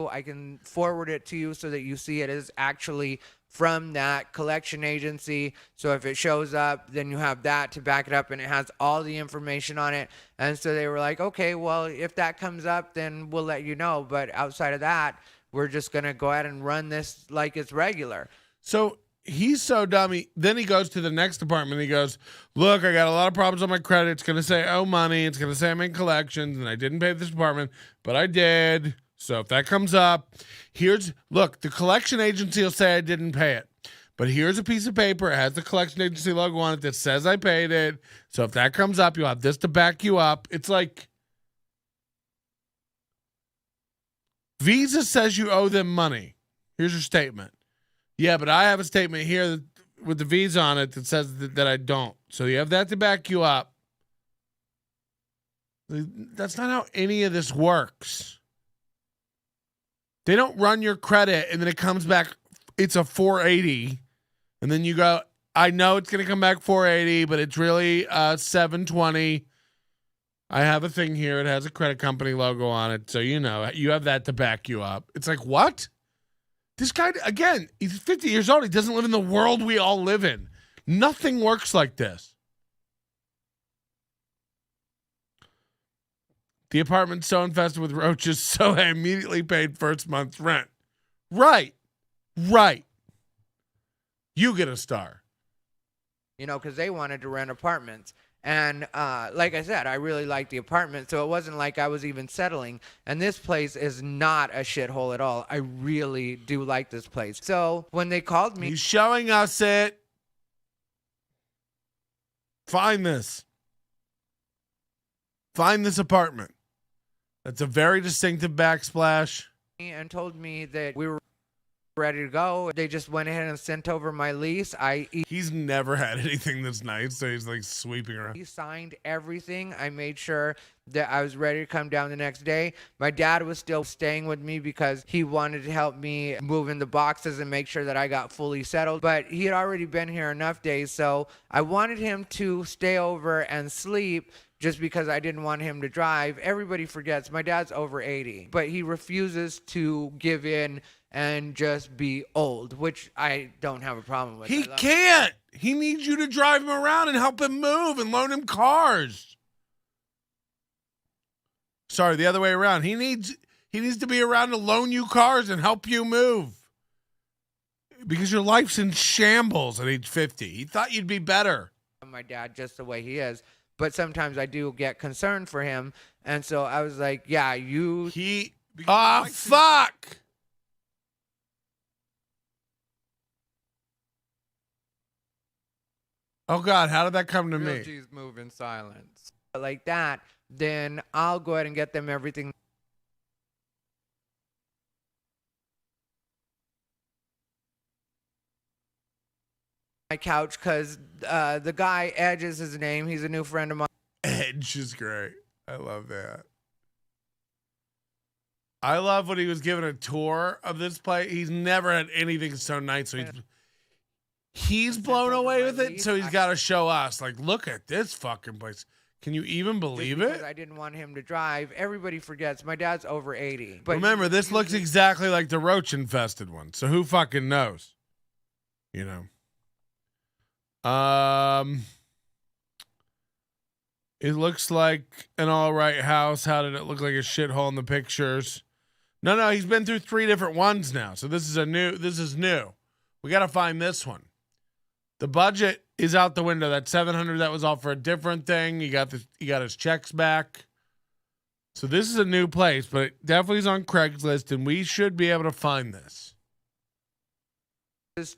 I can forward it to you so that you see it is actually from that collection agency. So if it shows up, then you have that to back it up, and it has all the information on it. And so they were like, okay, well, if that comes up, then we'll let you know. But outside of that, we're just going to go ahead and run this like it's regular. So he's so dumb. Then he goes to the next department. He goes, look, I got a lot of problems on my credit. It's going to say, oh, money. It's going to say I'm in collections, and I didn't pay this department, but I did. So if that comes up, look, the collection agency will say I didn't pay it. But here's a piece of paper. It has the collection agency logo on it that says I paid it. So if that comes up, you'll have this to back you up. It's like Visa says you owe them money. Here's your statement. Yeah, but I have a statement here with the Visa on it that says that I don't. So you have that to back you up. That's not how any of this works. They don't run your credit and then it comes back, it's a 480. And then you go, I know it's going to come back 480, but it's really 720. I have a thing here. It has a credit company logo on it. So, you know, you have that to back you up. It's like, what? This guy, again, he's 50 years old. He doesn't live in the world we all live in. Nothing works like this. The apartment's so infested with roaches, so I immediately paid first month's rent. Right. You get a star. You know, because they wanted to rent apartments. And like I said, I really liked the apartment, so it wasn't like I was even settling. And this place is not a shithole at all. I really do like this place. So when they called me... He's showing us it. Find this apartment. That's a very distinctive backsplash. And told me that we were ready to go. They just went ahead and sent over my lease. He's never had anything this nice, so he's like sweeping around. He signed everything. I made sure that I was ready to come down the next day. My dad was still staying with me because he wanted to help me move in the boxes and make sure that I got fully settled. But he had already been here enough days, so I wanted him to stay over and sleep just because I didn't want him to drive. Everybody forgets my dad's over 80, but he refuses to give in and just be old, which I don't have a problem with. He can't. He needs you to drive him around and help him move and loan him cars. Sorry, the other way around. He needs to be around to loan you cars and help you move. Because your life's in shambles at age 50. He thought you'd be better. My dad just the way he is. But sometimes I do get concerned for him. And so I was like, yeah, you... fuck! Oh, God, how did that come to me? G's move in silence. Like that, then I'll go ahead and get them everything. My couch, because the guy, Edge is his name. He's a new friend of mine. Edge is great. I love that. I love when he was given a tour of this place. He's never had anything so nice. So he's blown away with it. So he's got to show us, like, look at this fucking place. Can you even believe it? I didn't want him to drive. Everybody forgets. My dad's over 80. But remember, this looks exactly like the roach-infested one. So who fucking knows? You know. It looks like an all right house. How did it look like a shithole in the pictures? No, he's been through 3 different ones now. So this is new. We got to find this one. The budget is out the window. That $700, that was all for a different thing. He got his checks back. So this is a new place, but it definitely is on Craigslist, and we should be able to find this.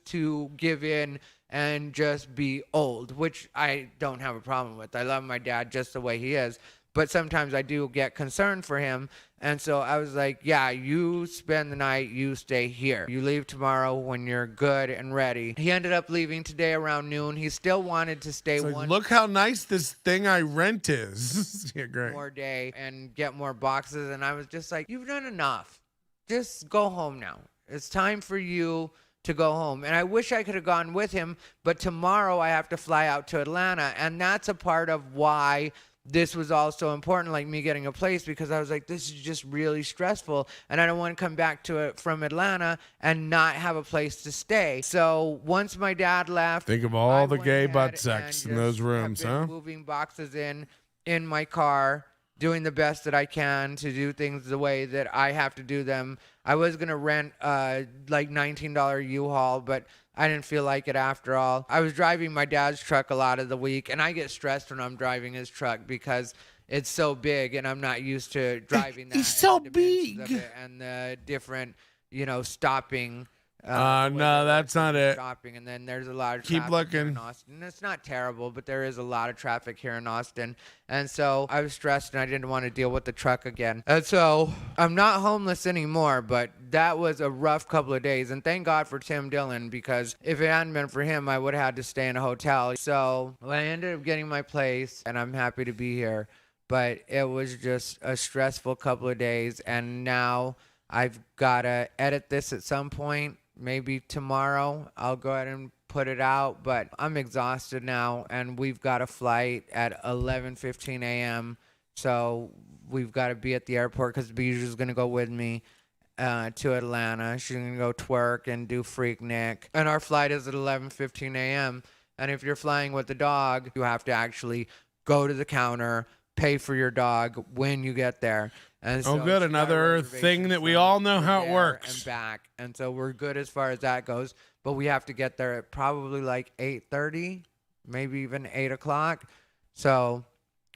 To give in and just be old, which I don't have a problem with. I love my dad just the way he is, but sometimes I do get concerned for him. And so I was like, yeah, you spend the night, you stay here. You leave tomorrow when you're good and ready. He ended up leaving today around noon. He still wanted to stay one. Look how nice this thing I rent is. Yeah, great. More day and get more boxes. And I was just like, you've done enough. Just go home now. It's time for you to go home. And I wish I could have gone with him, but tomorrow I have to fly out to Atlanta. And that's a part of why this was also important, like me getting a place, because I was like, this is just really stressful. And I don't want to come back to it from Atlanta and not have a place to stay. So once my dad left, think of all the gay butt sex in those rooms, huh? Moving boxes in my car, doing the best that I can to do things the way that I have to do them. I was going to rent like $19 U-Haul, but I didn't feel like it after all. I was driving my dad's truck a lot of the week, and I get stressed when I'm driving his truck because it's so big, and I'm not used to driving that. He's so big. And the different, stopping. No, that's not it. Shopping, and then there's a lot of keep looking here in Austin. It's not terrible, but there is a lot of traffic here in Austin, and so I was stressed and I didn't want to deal with the truck again. And so I'm not homeless anymore, but that was a rough couple of days. And thank God for Tim Dillon, because if it hadn't been for him, I would have had to stay in a hotel. So I ended up getting my place, and I'm happy to be here. But it was just a stressful couple of days, and now I've got to edit this at some point. Maybe tomorrow I'll go ahead and put it out, but I'm exhausted now, and we've got a flight at 11:15 a.m. So we've got to be at the airport because Bijou's going to go with me to Atlanta. She's going to go twerk and do Freaknik. And our flight is at 11:15 a.m. And if you're flying with the dog, you have to actually go to the counter, pay for your dog when you get there. And so good. Another thing that we all know how it works. And back. And so we're good as far as that goes. But we have to get there at probably like 8:30, maybe even 8 o'clock. So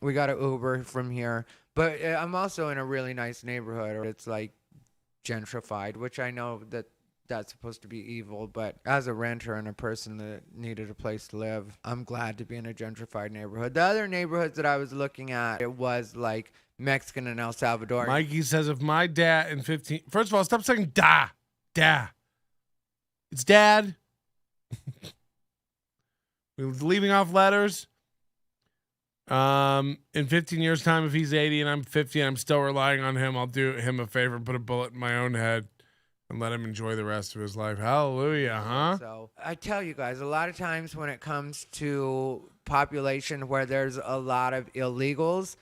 we got to Uber from here. But I'm also in a really nice neighborhood. It's like gentrified, which I know that that's supposed to be evil. But as a renter and a person that needed a place to live, I'm glad to be in a gentrified neighborhood. The other neighborhoods that I was looking at, it was like Mexican and El Salvador. Mikey says, if my dad in 15... First of all, stop saying da. It's Dad. We're leaving off letters. In 15 years' time, if he's 80 and I'm 50 and I'm still relying on him, I'll do him a favor and put a bullet in my own head and let him enjoy the rest of his life. Hallelujah, huh? So I tell you guys, a lot of times when it comes to population where there's a lot of illegals,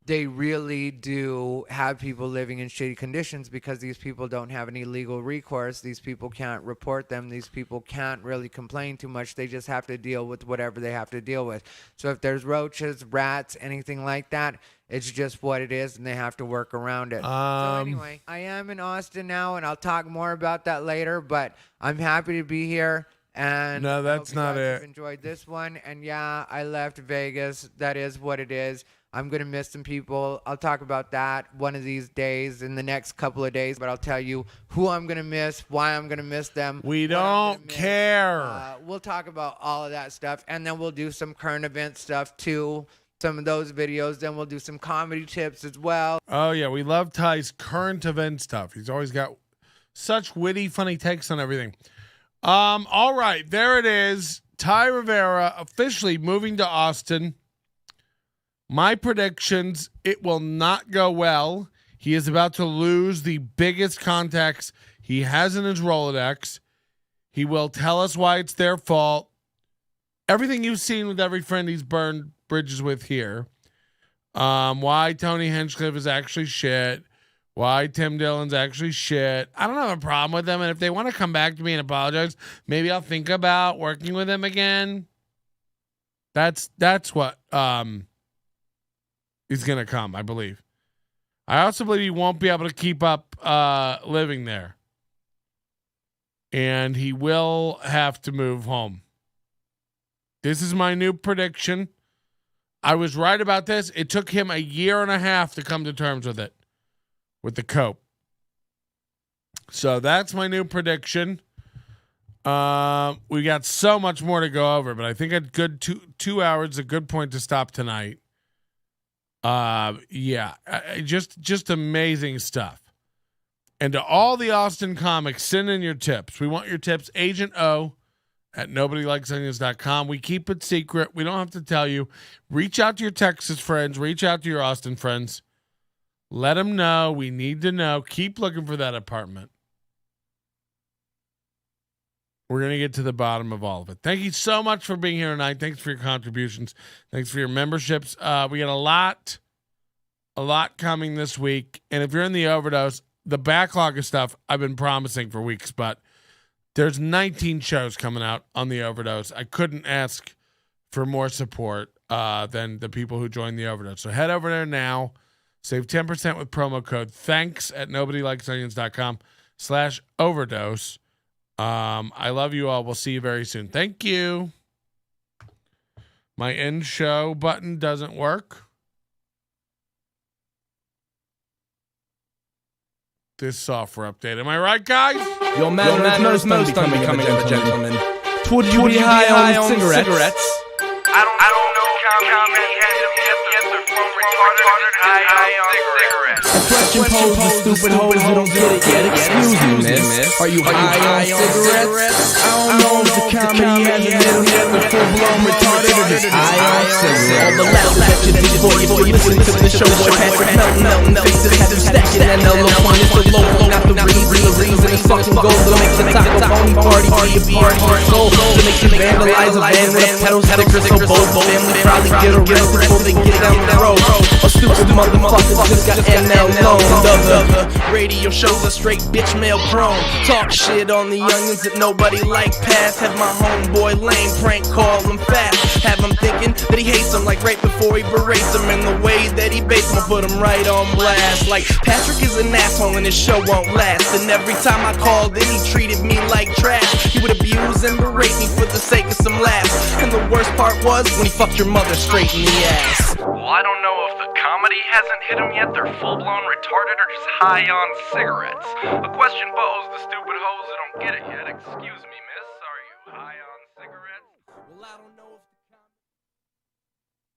they really do have people living in shitty conditions because these people don't have any legal recourse. These people can't report them. These people can't really complain too much. They just have to deal with whatever they have to deal with. So if there's roaches, rats, anything like that, it's just what it is, and they have to work around it. So anyway, I am in Austin now, and I'll talk more about that later, but I'm happy to be here. And no, that's not it. I've enjoyed this one. And yeah, I left Vegas. That is what it is. I'm going to miss some people. I'll talk about that one of these days in the next couple of days, but I'll tell you who I'm going to miss, why I'm going to miss them. We don't care. We'll talk about all of that stuff, and then we'll do some current event stuff too. Some of those videos. Then we'll do some comedy tips as well. Oh, yeah. We love Ty's current event stuff. He's always got such witty, funny takes on everything. All right. There it is. Ty Rivera officially moving to Austin. My predictions, it will not go well. He is about to lose the biggest contacts he has in his Rolodex. He will tell us why it's their fault. Everything you've seen with every friend he's burned bridges with here. Why Tony Hinchcliffe is actually shit. Why Tim Dillon's actually shit. I don't have a problem with them. And if they want to come back to me and apologize, maybe I'll think about working with him again. That's what is going to come, I believe. I also believe he won't be able to keep up living there. And he will have to move home. This is my new prediction. I was right about this. It took him 1.5 years to come to terms with it, with the cope. So that's my new prediction. We got so much more to go over, but I think a good two hours is a good point to stop tonight. Just amazing stuff. And to all the Austin comics, send in your tips. We want your tips. Agent O at nobodylikesonions.com. We keep it secret. We don't have to tell you. Reach out to your Texas friends. Reach out to your Austin friends. Let them know. We need to know. Keep looking for that apartment. We're going to get to the bottom of all of it. Thank you so much for being here tonight. Thanks for your contributions. Thanks for your memberships. We got a lot coming this week. And if you're in the overdose, the backlog of stuff I've been promising for weeks, but there's 19 shows coming out on the overdose. I couldn't ask for more support than the people who joined the overdose. So head over there now. Save 10% with promo code THANKS at nobodylikesonions.com/overdose. I love you all. We'll see you very soon. Thank you. My end show button doesn't work. This software update. Am I right, guys? Yo, man, there's no coming, gentlemen. Would you be high on cigarettes? I don't know. Comment question posed to stupid hoes who don't get it yet. Excuse me, miss. Are you high on cigarettes? I don't know if the comedy has a little yet. The full-blown retarded or just high on cigarettes. All the laughs that you did before you listen to the show. Boy, pass it melting, faces have you stacking. And the low one is the low, not the reason is fucking gold. To make the taco phony party be a heart soul. To make you vandalize a van with a pedal sticker so both family probably get arrested before they get down the road. A stupid motherfucker just got NL loan. The radio shows a straight bitch male prone. Talk shit on the youngins that nobody like pass. Have my homeboy lame prank call him fast. Have him thinking that he hates him like right before he berates him. And the way that he baits him, put him right on blast. Like Patrick is an asshole and his show won't last. And every time I called in, he treated me like trash. He would abuse and berate me for the sake of some laughs. And the worst part was when he fucked your mother straight in the ass. Well, I don't know if the comedy hasn't hit them yet. They're full-blown retarded or just high on cigarettes. A question posed to stupid hoes that don't get it yet. Excuse me, miss. Are you high on cigarettes? Well, I don't know if